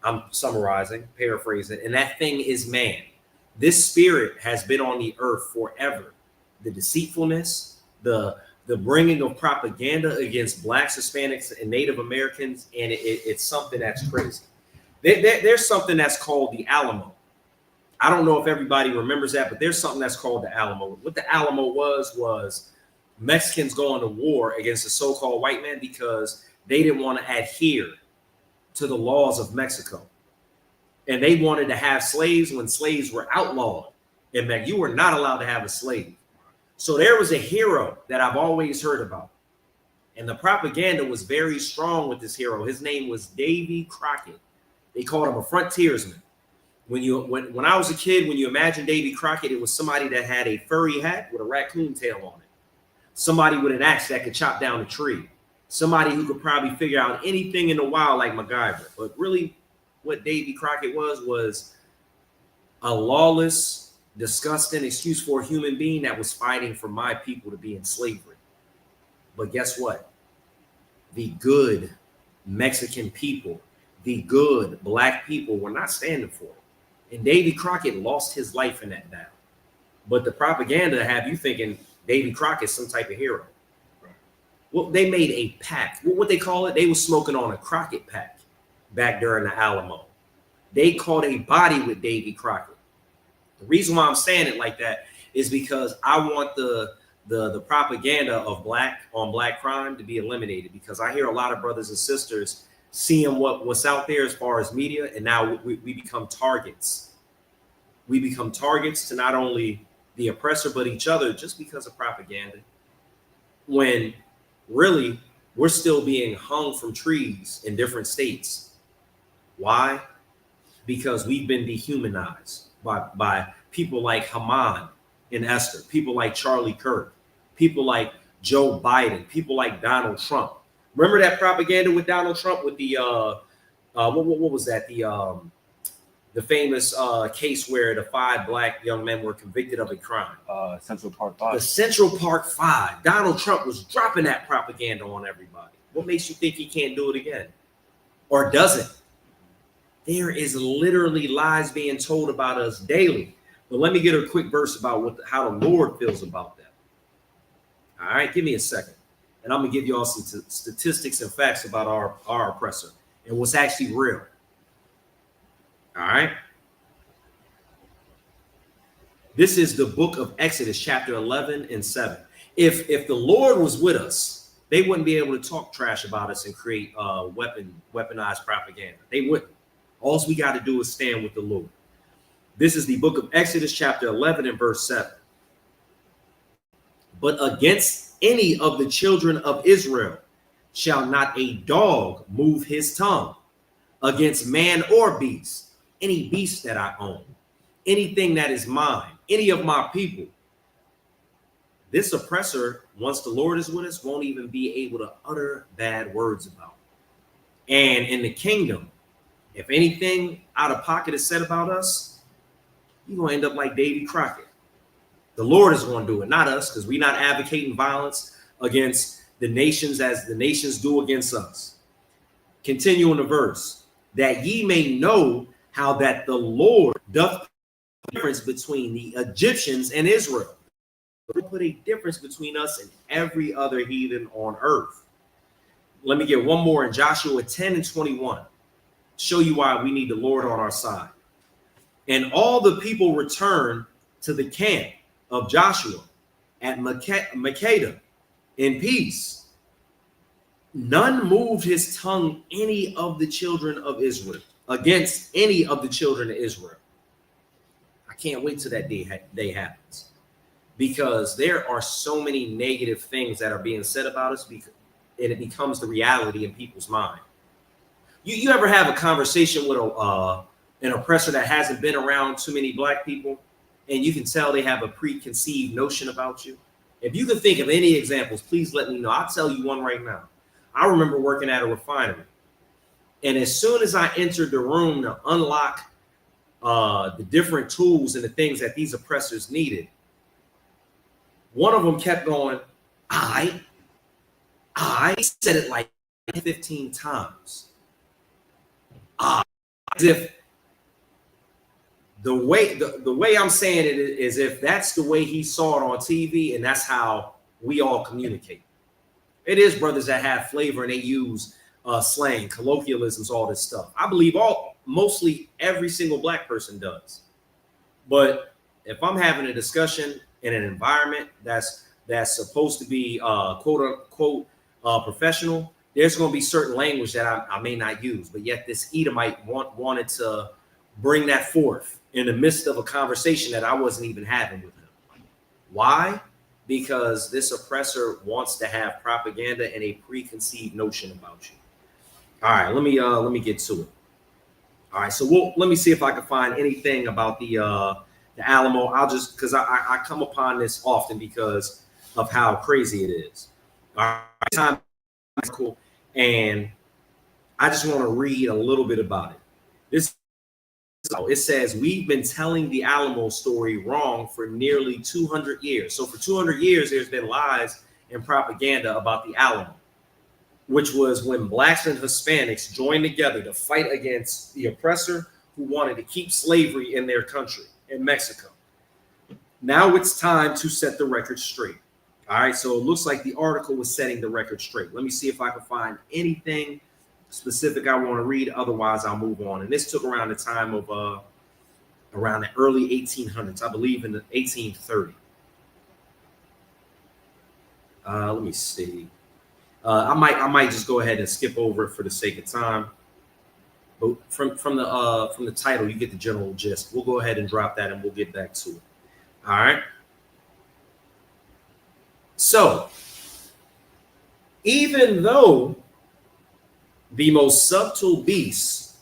I'm summarizing, paraphrasing, and that thing is man. This spirit has been on the earth forever. The deceitfulness, the bringing of propaganda against blacks, Hispanics, and Native Americans, and it's something that's crazy. There's something that's called the Alamo. I don't know if everybody remembers that, but there's something that's called the Alamo. What the Alamo was Mexicans going to war against the so-called white man because they didn't want to adhere to the laws of Mexico. And they wanted to have slaves when slaves were outlawed. And you were not allowed to have a slave. So there was a hero that I've always heard about. And the propaganda was very strong with this hero. His name was Davy Crockett. They called him a frontiersman. When I was a kid, when you imagine Davy Crockett, it was somebody that had a furry hat with a raccoon tail on it. Somebody with an axe that could chop down a tree. Somebody who could probably figure out anything in the wild like MacGyver. But really, what Davy Crockett was a lawless, disgusting excuse for a human being that was fighting for my people to be in slavery. But guess what? The good Mexican people, the good black people were not standing for it. And Davy Crockett lost his life in that battle. But the propaganda have you thinking Davy Crockett's some type of hero. Well, they made a pact. What they call it? They were smoking on a Crockett pack back during the Alamo. They caught a body with Davy Crockett. The reason why I'm saying it like that is because I want the propaganda of black on black crime to be eliminated, because I hear a lot of brothers and sisters seeing what's out there as far as media, and now we become targets. We become targets to not only the oppressor, but each other, just because of propaganda. When really, we're still being hung from trees in different states. Why? Because we've been dehumanized by people like Haman and Esther, people like Charlie Kirk, people like Joe Biden, people like Donald Trump. Remember that propaganda with Donald Trump with the what was that? The famous case where the 5 black young men were convicted of a crime. Central Park 5. The Central Park 5. Donald Trump was dropping that propaganda on everybody. What makes you think he can't do it again? Or doesn't? There is literally lies being told about us daily. But let me get a quick verse about how the Lord feels about that. All right, give me a second. And I'm going to give you all some statistics and facts about our oppressor and what's actually real. All right. This is the book of Exodus, chapter 11 and 7. If the Lord was with us, they wouldn't be able to talk trash about us and create weaponized propaganda. They wouldn't. All we got to do is stand with the Lord. This is the book of Exodus, chapter 11 and verse 7. But against any of the children of Israel shall not a dog move his tongue, against man or beast, any beast that I own, anything that is mine, any of my people. This oppressor, once the Lord is with us, won't even be able to utter bad words about. And in the kingdom, if anything out of pocket is said about us, you're going to end up like Davy Crockett. The Lord is going to do it, not us, because we're not advocating violence against the nations as the nations do against us. Continuing the verse, that ye may know how that the Lord doth difference between the Egyptians and Israel. Put a difference between us and every other heathen on earth. Let me get one more in Joshua 10 and 21. Show you why we need the Lord on our side. And all the people returned to the camp of Joshua at Makkedah in peace. None moved his tongue any of the children of Israel against any of the children of Israel. I can't wait till that day happens, because there are so many negative things that are being said about us, and it becomes the reality in people's mind. You ever have a conversation with an oppressor that hasn't been around too many black people, and you can tell they have a preconceived notion about you? If you can think of any examples, please let me know. I'll tell you one right now. I remember working at a refinery, and as soon as I entered the room to unlock the different tools and the things that these oppressors needed, one of them kept going, I said it like 15 times. As if the way I'm saying it is if that's the way he saw it on TV, and that's how we all communicate. It is brothers that have flavor and they use slang, colloquialisms, all this stuff. I believe mostly every single black person does. But if I'm having a discussion in an environment that's supposed to be quote unquote professional, there's going to be certain language that I may not use. But yet this Edomite wanted to bring that forth in the midst of a conversation that I wasn't even having with him. Why? Because this oppressor wants to have propaganda and a preconceived notion about you. All right, let me get to it. All right, so let me see if I can find anything about the Alamo. I'll just, because I come upon this often because of how crazy it is. All right, time cool, and I just want to read a little bit about it. It says, we've been telling the Alamo story wrong for nearly 200 years. So for 200 years, there's been lies and propaganda about the Alamo, which was when blacks and Hispanics joined together to fight against the oppressor who wanted to keep slavery in their country, in Mexico. Now it's time to set the record straight. All right, so it looks like the article was setting the record straight. Let me see if I can find anything specific I want to read. Otherwise, I'll move on. And this took around the time of around the early 1800s, I believe in the 1830. Let me see. I might just go ahead and skip over it for the sake of time. But from the title, you get the general gist. We'll go ahead and drop that, and we'll get back to it. All right. So, even though the most subtle beast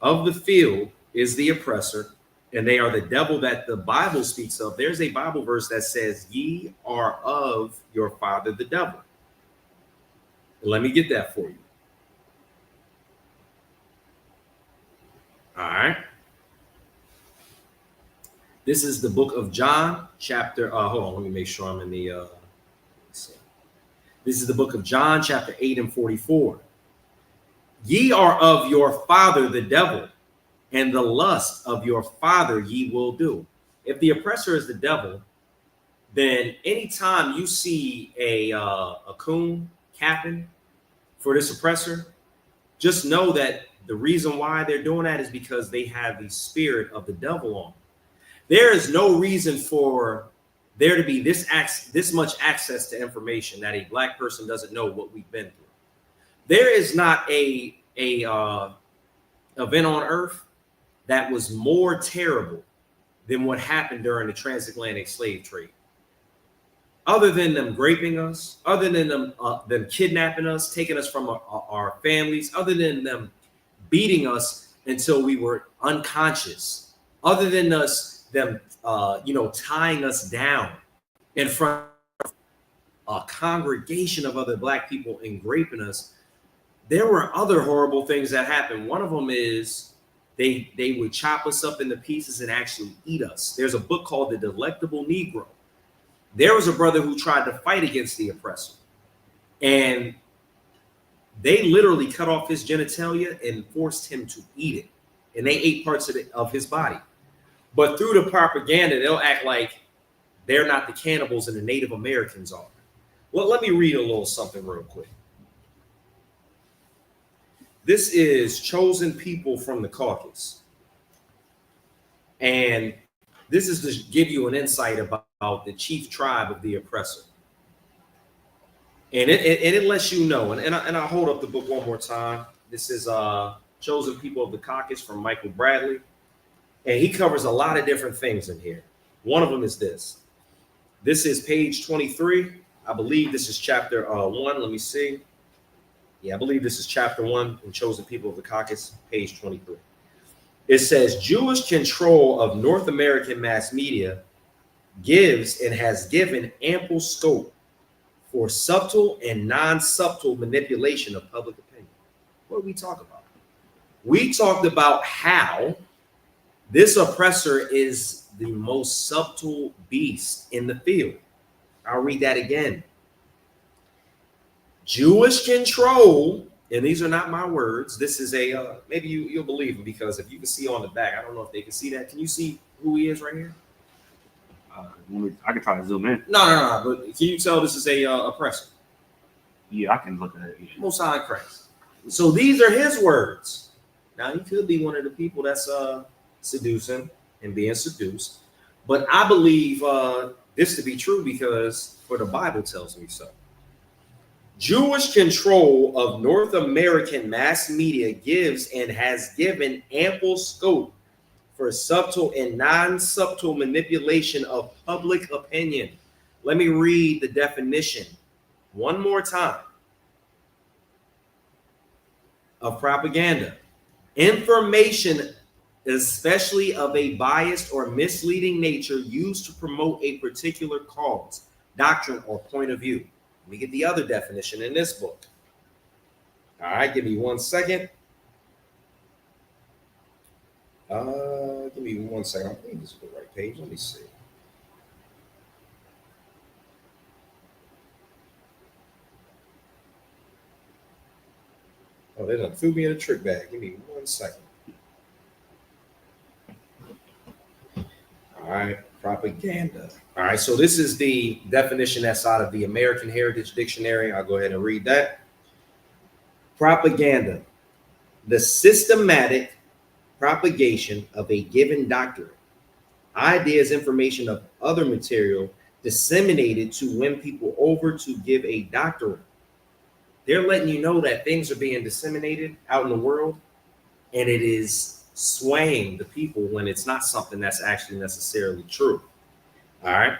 of the field is the oppressor, and they are the devil that the Bible speaks of, there's a Bible verse that says, ye are of your father, the devil. Let me get that for you. All right. This is the book of John, chapter, hold on, let me make sure I'm in the, this is the book of John, chapter 8 and 44. Ye are of your father, the devil, and the lust of your father ye will do. If the oppressor is the devil, then anytime you see a coon capping for this oppressor, just know that the reason why they're doing that is because they have the spirit of the devil on. There is no reason for there to be this much access to information that a black person doesn't know what we've been through. There is not a event on earth that was more terrible than what happened during the transatlantic slave trade. Other than them raping us, other than them kidnapping us, taking us from our families, other than them beating us until we were unconscious, other than them tying us down in front of a congregation of other black people and raping us, there were other horrible things that happened. One of them is they would chop us up into pieces and actually eat us. There's a book called The Delectable Negro. There was a brother who tried to fight against the oppressor, and they literally cut off his genitalia and forced him to eat it. And they ate parts of his body. But through the propaganda, they'll act like they're not the cannibals and the Native Americans are. Well, let me read a little something real quick. This is Chosen People from the Caucasus. And this is to give you an insight about the chief tribe of the oppressor. And it lets you know, and I'll hold up the book one more time. This is Chosen People of the Caucasus from Michael Bradley. And he covers a lot of different things in here. One of them is this. This is page 23. I believe this is chapter 1. Let me see. Yeah, I believe this is chapter 1 in Chosen People of the Caucasus, page 23. It says, Jewish control of North American mass media gives and has given ample scope for subtle and non-subtle manipulation of public opinion. What did we talk about? We talked about how this oppressor is the most subtle beast in the field. I'll read that again. Jewish control, and these are not my words. This is a, maybe you'll believe him, because if you can see on the back, I don't know if they can see that. Can you see who he is right here? I can try to zoom in. No, but can you tell this is a oppressor? Yeah, I can look at it. Most High Christ. So these are his words. Now, he could be one of the people that's seducing and being seduced. But I believe this to be true because for the Bible tells me so. Jewish control of North American mass media gives and has given ample scope for subtle and non-subtle manipulation of public opinion. Let me read the definition one more time of propaganda. Information, especially of a biased or misleading nature, used to promote a particular cause, doctrine, or point of view. Let me get the other definition in this book. All right, give me 1 second. Give me 1 second. I think this is the right page. Let me see. Oh, they done threw me in a trick bag. Give me 1 second. All right, propaganda. All right, so this is the definition that's out of the American Heritage Dictionary. I'll go ahead and read that. Propaganda, the systematic propagation of a given doctrine, ideas, information of other material disseminated to win people over to give a doctrine. They're letting you know that things are being disseminated out in the world, and it is swaying the people when it's not something that's actually necessarily true. All right,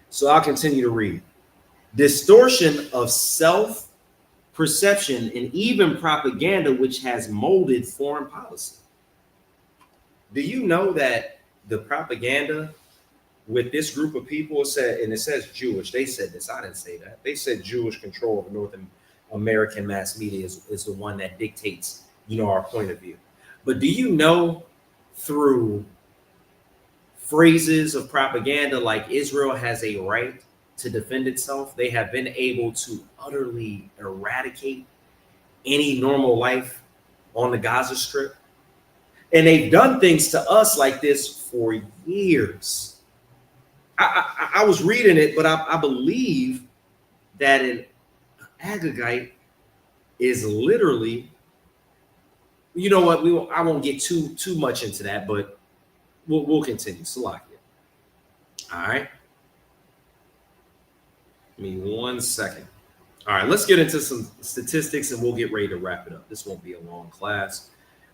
so I'll continue to read. Distortion of self-perception and even propaganda which has molded foreign policy. Do you know that the propaganda with this group of people said, and it says Jewish, they said this, I didn't say that. They said Jewish control of North American mass media is the one that dictates, our point of view. But do you know through phrases of propaganda like Israel has a right to defend itself, they have been able to utterly eradicate any normal life on the Gaza Strip? And they've done things to us like this for years. I was reading it, but I believe that an Agagite is literally, you know what? I won't get too much into that, but we'll continue. Salakia. All right. Give me 1 second. All right, let's get into some statistics and we'll get ready to wrap it up. This won't be a long class,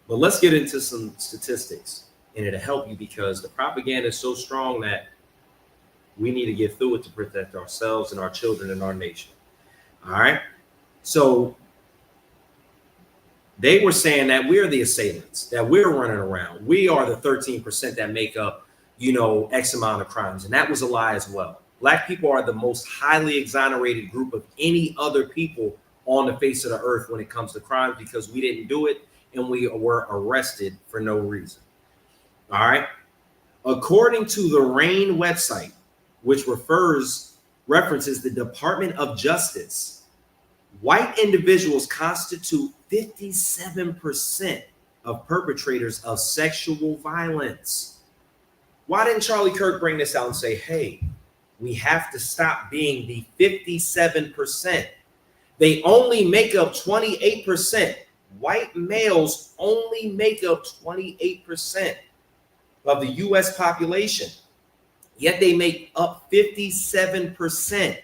but let's get into some statistics, and it'll help you because the propaganda is so strong that we need to get through it to protect ourselves and our children and our nation. All right. So they were saying that we're the assailants, that we're running around. We are the 13% that make up, X amount of crimes. And that was a lie as well. Black people are the most highly exonerated group of any other people on the face of the earth when it comes to crimes because we didn't do it and we were arrested for no reason. All right. According to the RAINN website, which references the Department of Justice, white individuals constitute 57% of perpetrators of sexual violence. Why didn't Charlie Kirk bring this out and say, hey, we have to stop being the 57%? They only make up 28%. White males only make up 28% of the US population. Yet they make up 57%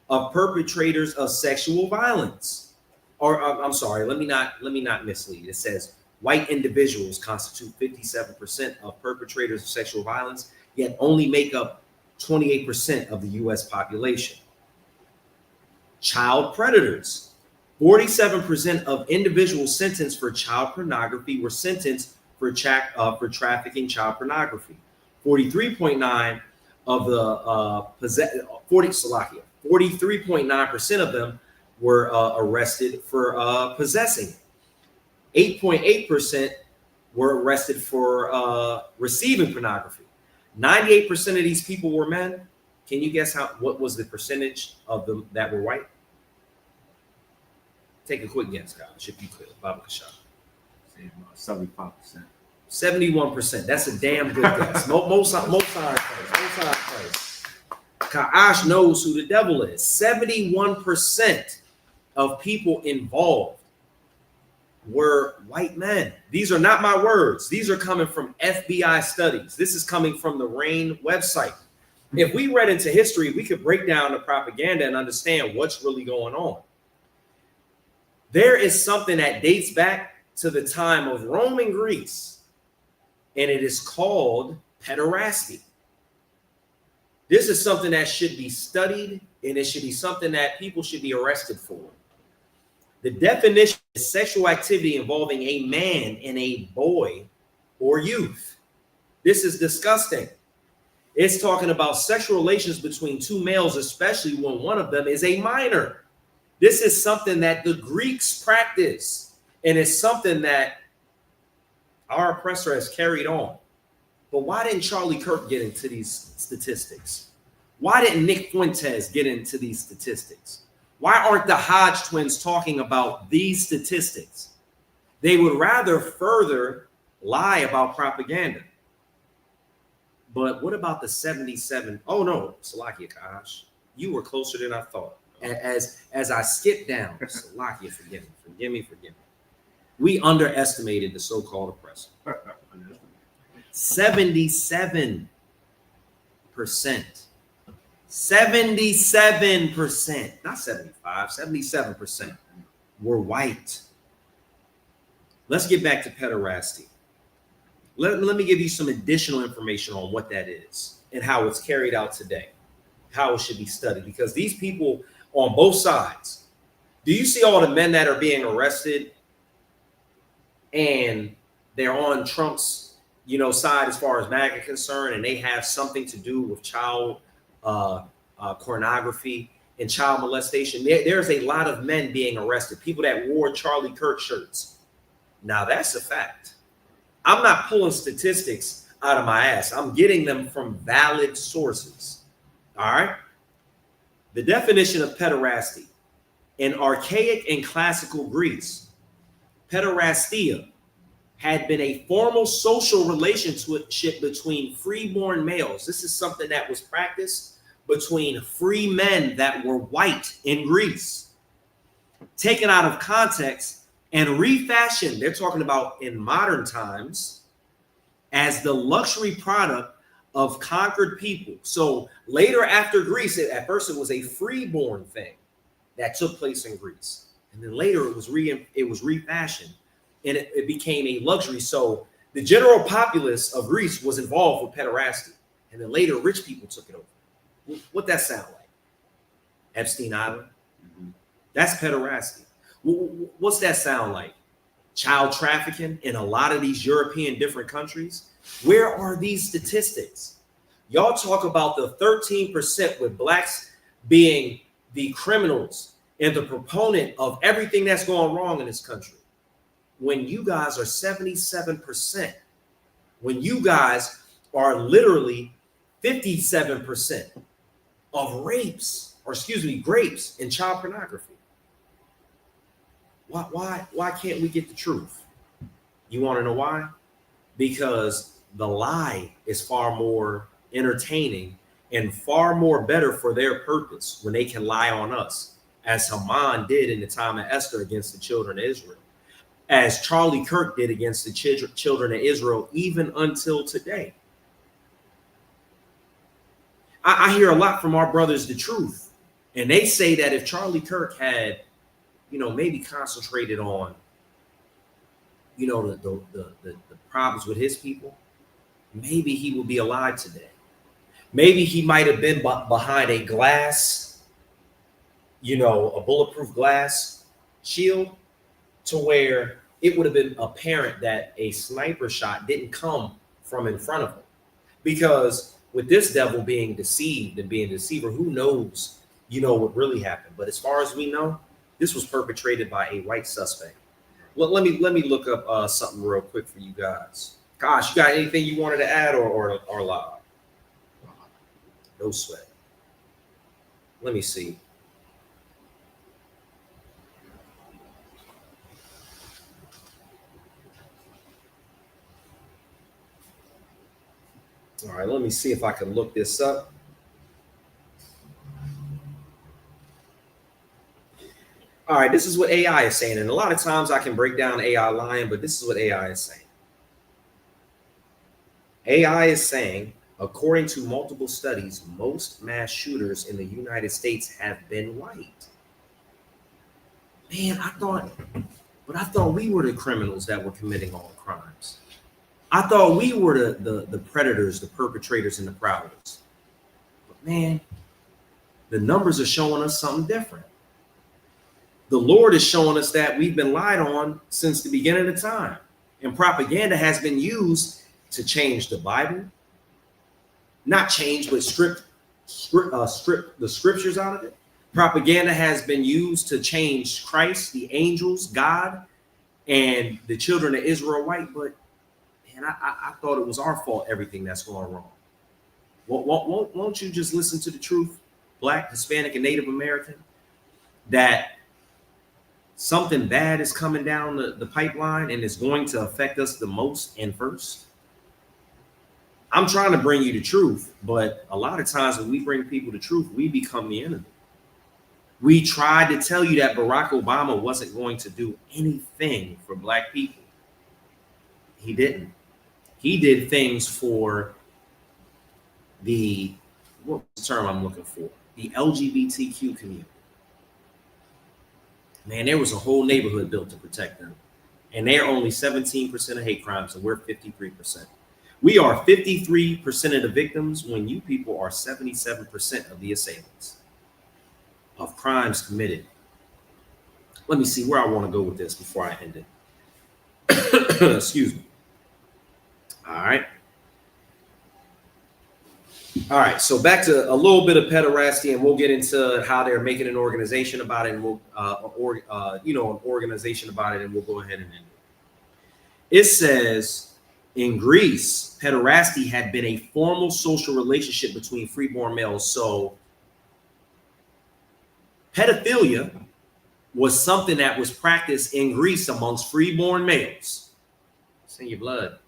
of perpetrators of sexual violence. Or I'm sorry, let me not mislead. It says white individuals constitute 57% of perpetrators of sexual violence, yet only make up 28% of the US population. Child predators. 47% of individuals sentenced for child pornography were sentenced for trafficking child pornography. 43.9 of the 43.9% of them were arrested for possessing it. 8.8% were arrested for receiving pornography. 98% of these people were men. Can you guess what was the percentage of them that were white? Take a quick guess, guys. If you could, Baba Kashaf. 75%. 71%. That's a damn good guess. Most high place. Kaash knows who the devil is. 71% of people involved were white men. These are not my words. These are coming from FBI studies. This is coming from the RAINN website. If we read into history, we could break down the propaganda and understand what's really going on. There is something that dates back to the time of Rome and Greece, and it is called pederasty. This is something that should be studied, and it should be something that people should be arrested for. The definition is sexual activity involving a man and a boy or youth. This is disgusting. It's talking about sexual relations between two males, especially when one of them is a minor. This is something that the Greeks practiced, and it's something that our oppressor has carried on. But why didn't Charlie Kirk get into these statistics? Why didn't Nick Fuentes get into these statistics? Why aren't the Hodge twins talking about these statistics? They would rather further lie about propaganda. But what about the 77? Oh no, Salakia Kash, you were closer than I thought. As I skip down, Salakia, forgive me. We underestimated the so-called oppressor. 77%. 77%, not 75, 77% were white. Let's get back to pederasty. Let me give you some additional information on what that is and how it's carried out today, how it should be studied, because these people on both sides, do you see all the men that are being arrested and they're on Trump's, side as far as MAGA concerned, and they have something to do with child pornography and child molestation? There's a lot of men being arrested, people that wore Charlie Kirk shirts. Now that's a fact. I'm not pulling statistics out of my ass. I'm getting them from valid sources. All right. The definition of pederasty: in archaic and classical Greece, pederastia had been a formal social relationship between freeborn males. This is something that was practiced between free men that were white in Greece, taken out of context and refashioned. They're talking about in modern times as the luxury product of conquered people. So later, after Greece, at first it was a freeborn thing that took place in Greece, and then later it was refashioned, and it became a luxury. So the general populace of Greece was involved with pederasty, and then later rich people took it over. What that sound like? Epstein Island. That's pederasty. What's that sound like? Child trafficking in a lot of these European different countries. Where are these statistics? Y'all talk about the 13% with blacks being the criminals and the proponent of everything that's going wrong in this country, when you guys are 77%, when you guys are literally 57% of grapes in child pornography. Why can't we get the truth? You want to know why? Because the lie is far more entertaining and far more better for their purpose when they can lie on us, as Haman did in the time of Esther against the children of Israel, as Charlie Kirk did against the children of Israel, even until today. I hear a lot from our brothers the truth, and they say that if Charlie Kirk had, maybe concentrated on, the problems with his people, maybe he would be alive today. Maybe he might have been behind a glass, a bulletproof glass shield, to where it would have been apparent that a sniper shot didn't come from in front of him. Because with this devil being deceived and being a deceiver, who knows, what really happened. But as far as we know, this was perpetrated by a white suspect. Well, let me look up something real quick for you guys. Gosh, you got anything you wanted to add or live? No sweat. Let me see. All right, let me see if I can look this up. All right, this is what AI is saying. And a lot of times I can break down AI lying, but this is what AI is saying. AI is saying, according to multiple studies, most mass shooters in the United States have been white. Man, I thought we were the criminals that were committing all the crimes. I thought we were the predators, the perpetrators, and the prowlers. But man, the numbers are showing us something different. The Lord is showing us that we've been lied on since the beginning of time. And propaganda has been used to change the Bible. Not change, but strip the scriptures out of it. Propaganda has been used to change Christ, the angels, God, and the children of Israel white. But man, I thought it was our fault, everything that's going wrong. Won't you just listen to the truth, Black, Hispanic, and Native American, that something bad is coming down the pipeline and is going to affect us the most and first? I'm trying to bring you the truth, but a lot of times when we bring people the truth, we become the enemy. We tried to tell you that Barack Obama wasn't going to do anything for Black people. He didn't. He did things for what's the term I'm looking for? The LGBTQ community. Man, there was a whole neighborhood built to protect them. And they're only 17% of hate crimes, and we're 53%. We are 53% of the victims when you people are 77% of the assailants of crimes committed. Let me see where I want to go with this before I end it. Excuse me. All right. All right. So back to a little bit of pederasty, and we'll get into how they're making an organization about it, and we'll, an organization about it, and we'll go ahead and end it. It says, in Greece, pederasty had been a formal social relationship between freeborn males. So pedophilia was something that was practiced in Greece amongst freeborn males. It's in your blood.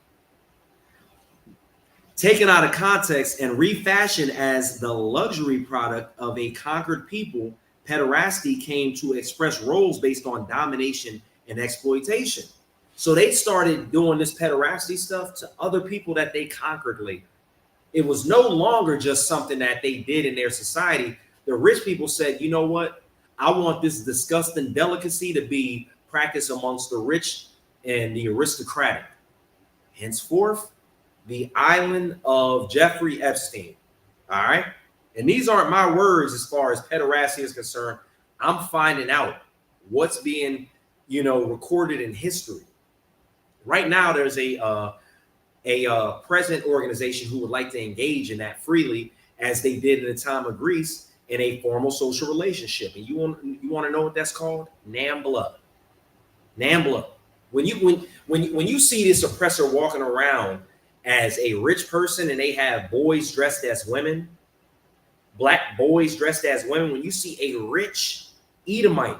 Taken out of context and refashioned as the luxury product of a conquered people, pederasty came to express roles based on domination and exploitation. So they started doing this pederasty stuff to other people that they conquered later. It was no longer just something that they did in their society. The rich people said, you know what? I want this disgusting delicacy to be practiced amongst the rich and the aristocratic. Henceforth, the island of Jeffrey Epstein. All right. And these aren't my words as far as pederasty is concerned. I'm finding out what's being, recorded in history. Right now, there's a present organization who would like to engage in that freely, as they did in the time of Greece. in a formal social relationship. And you want to know what that's called? NAMBLA. NAMBLA. When you see this oppressor walking around as a rich person and they have boys dressed as women, black boys dressed as women, when you see a rich Edomite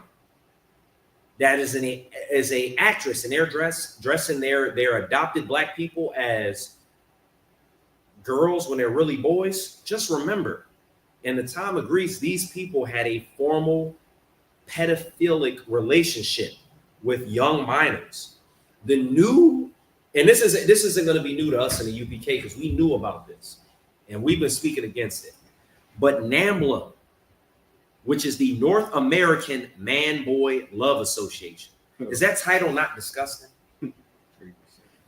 that is a actress and they're dressing their adopted black people as girls when they're really boys, just remember, in the time of Greece, these people had a formal pedophilic relationship with young minors. The new, and this isn't going to be new to us in the UPK because we knew about this and we've been speaking against it. But NAMBLA, which is the North American Man-Boy Love Association, is that title not disgusting?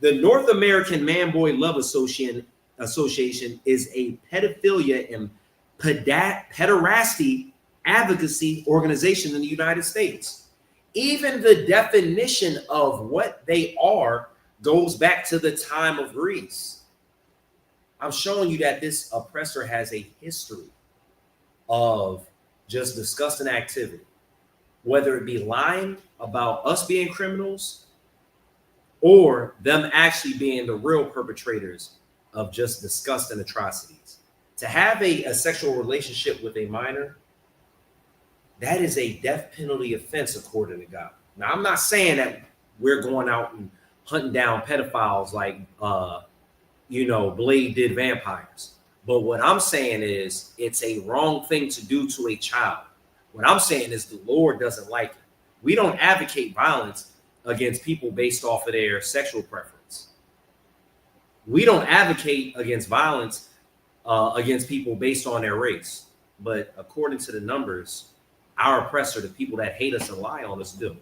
The North American Man-Boy Love Association is a pedophilia and pederasty advocacy organization in the United States. Even the definition of what they are goes back to the time of Greece. I'm showing you that this oppressor has a history of just disgusting activity, whether it be lying about us being criminals or them actually being the real perpetrators of just disgusting atrocities. To have a sexual relationship with a minor, that is a death penalty offense according to God. Now, I'm not saying that we're going out and hunting down pedophiles like, Blade did vampires. But what I'm saying is it's a wrong thing to do to a child. What I'm saying is the Lord doesn't like it. We don't advocate violence against people based off of their sexual preference. We don't advocate against violence against people based on their race. But according to the numbers, our oppressor, the people that hate us and lie on us, do.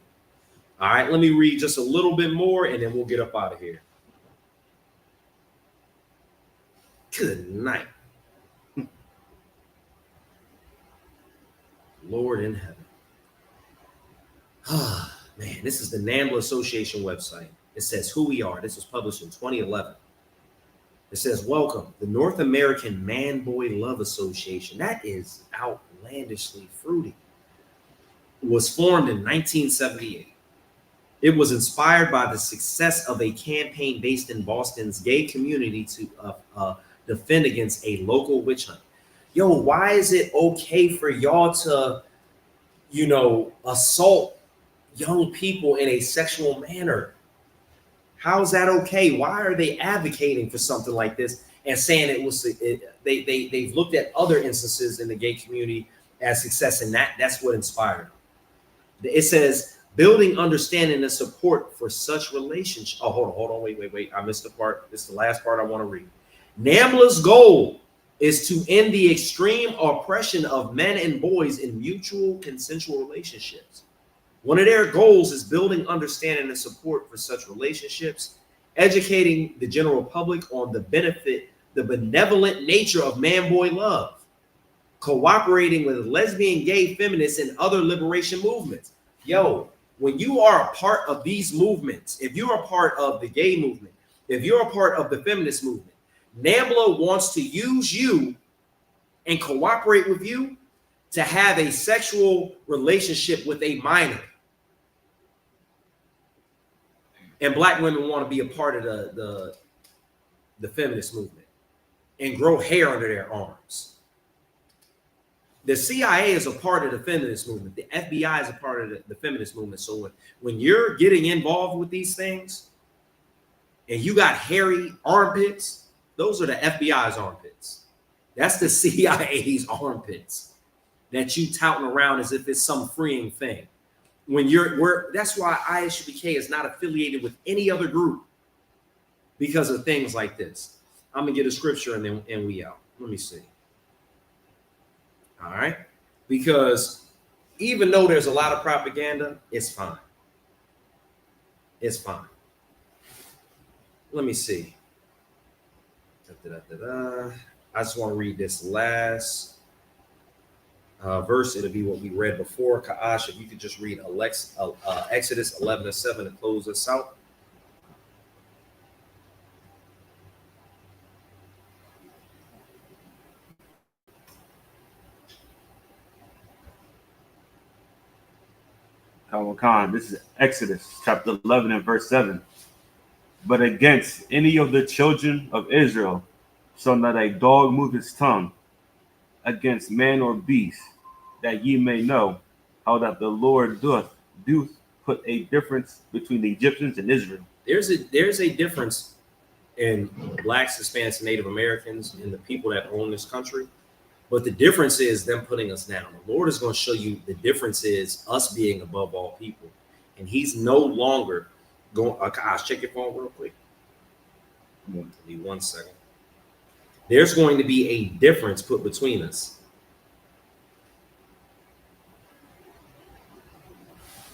All right, let me read just a little bit more and then we'll get up out of here. Good night. Lord in heaven. Ah, man, this is the NAMBLA Association website. It says who we are. This was published in 2011. It says, welcome, the North American Man-Boy Love Association. That is outlandishly fruity. It was formed in 1978. It was inspired by the success of a campaign based in Boston's gay community to defend against a local witch hunt. Yo, why is it okay for y'all to, assault young people in a sexual manner? How's that okay? Why are they advocating for something like this and saying they've looked at other instances in the gay community as success, and that's what inspired them. It says building understanding and support for such relationships. Oh, hold on, wait. I missed the part. This is the last part I want to read. NAMBLA's goal is to end the extreme oppression of men and boys in mutual consensual relationships. One of their goals is building understanding and support for such relationships, educating the general public on the benevolent nature of man-boy love, cooperating with lesbian, gay, feminists, and other liberation movements. Yo, when you are a part of these movements, if you're a part of the gay movement, if you're a part of the feminist movement, NAMBLA wants to use you and cooperate with you to have a sexual relationship with a minor. And black women want to be a part of the feminist movement and grow hair under their arms. The CIA is a part of the feminist movement. The FBI is a part of the feminist movement. So when you're getting involved with these things and you got hairy armpits, those are the FBI's armpits. That's the CIA's armpits that you touting around as if it's some freeing thing. That's why ISUPK is not affiliated with any other group because of things like this. I'm gonna get a scripture and we out. Let me see. All right, because even though there's a lot of propaganda, it's fine. It's fine. Let me see. I just want to read this last verse. It'll be what we read before. Kaash, if you could just read Exodus 11:7 to close us out. Khan. This is Exodus chapter 11 and verse 7. But against any of the children of Israel shall not a dog move his tongue against man or beast, that ye may know how that the Lord doth put a difference between the Egyptians and Israel. There's a difference in blacks, Hispanics, and Native Americans and the people that own this country. But the difference is them putting us down. The Lord is going to show you the difference is us being above all people. And he's no longer going, guys, check your phone real quick. Give me 1 second. There's going to be a difference put between us.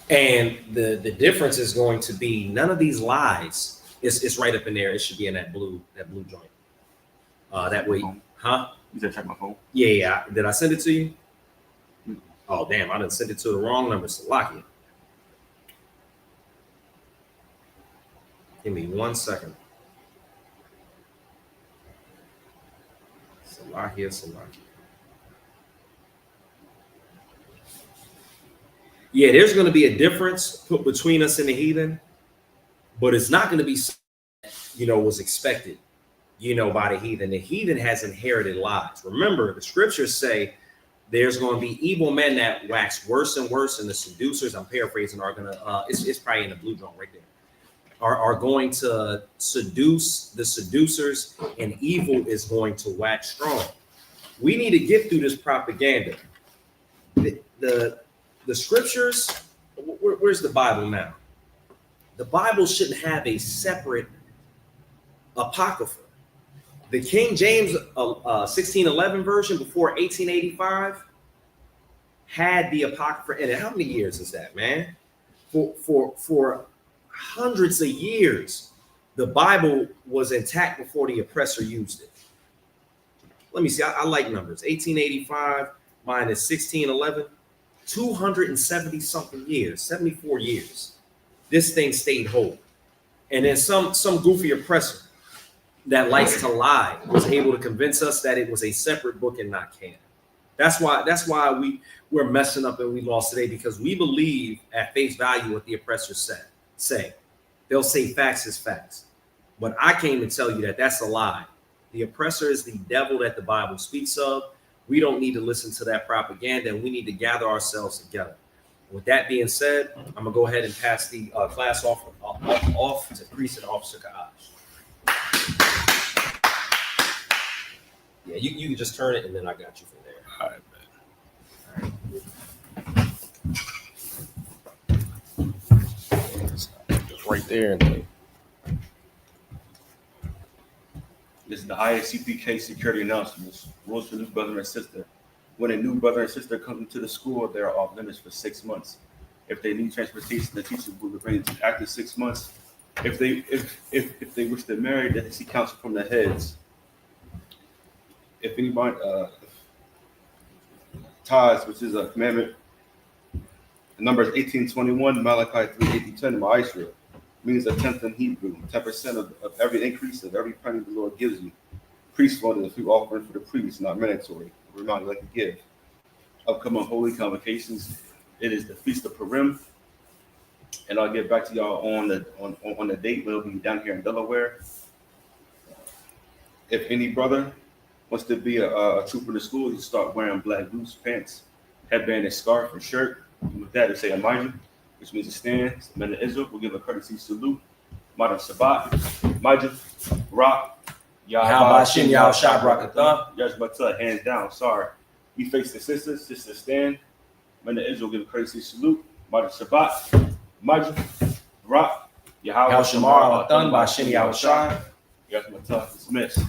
And the difference is going to be none of these lies. It's right up in there. It should be in that blue joint. That way, huh? You said check my phone. Yeah. Did I send it to you? Oh, damn. I didn't send it to the wrong number. Salakia. Give me 1 second. Salakia. Yeah, there's going to be a difference put between us and the heathen, but it's not going to be, was expected, by the heathen. The heathen has inherited lies. Remember, the scriptures say there's going to be evil men that wax worse and worse, and the seducers, I'm paraphrasing, are going to, it's probably in the blue joint right there, are going to seduce the seducers, and evil is going to wax strong. We need to get through this propaganda. The scriptures, where's the Bible now? The Bible shouldn't have a separate apocrypha. The King James 1611 version before 1885 had the apocrypha in it. How many years is that, man? For hundreds of years, the Bible was intact before the oppressor used it. Let me see. I like numbers. 1885 minus 1611. 270 something years, 74 years. This thing stayed whole. And then some goofy oppressor that likes to lie was able to convince us that it was a separate book and not canon. That's why we're messing up and we lost today, because we believe at face value what the oppressors say. They'll say facts is facts. But I came to tell you that that's a lie. The oppressor is the devil that the Bible speaks of. We don't need to listen to that propaganda, and we need to gather ourselves together. With that being said, I'm going to go ahead and pass the class off to Priest and Officer Ka'aj. Yeah, you can just turn it, and then I got you from there. All right, man. Just right there. And This is the ISCPK security announcements. Rules for new brother and sister. When a new brother and sister comes into the school, they are off limits for 6 months. If they need transportation, the teacher will remain after 6 months. If they wish to marry, they seek counsel from the heads. If anybody tithes, which is a commandment, Numbers 18:21, Malachi 3:8-10, Ma'asra, means a tenth in Hebrew, 10% of every increase of every penny the Lord gives you. Priest fund is a free offering for the priest, not mandatory. Remind you like to give. Upcoming holy convocations, it is the Feast of Purim, and I'll get back to y'all on the date. We'll be down here in Delaware. If any brother wants to be a trooper in the school, you start wearing black boots, pants, headband, and scarf, and shirt. And with that, they say Amaju, which means to stand. Men of Israel will give a courtesy salute. Madam Sabat, Majid, Rock, Yahbashin, Yahshua, Barakatah. Yahshua, hands down. Sorry. We face the sisters stand. Men of Israel give a courtesy salute. Madam Sabat, Majid, Rock, Yahweh, Yahshua, Bashin, Yahshua. Yahshua, dismissed.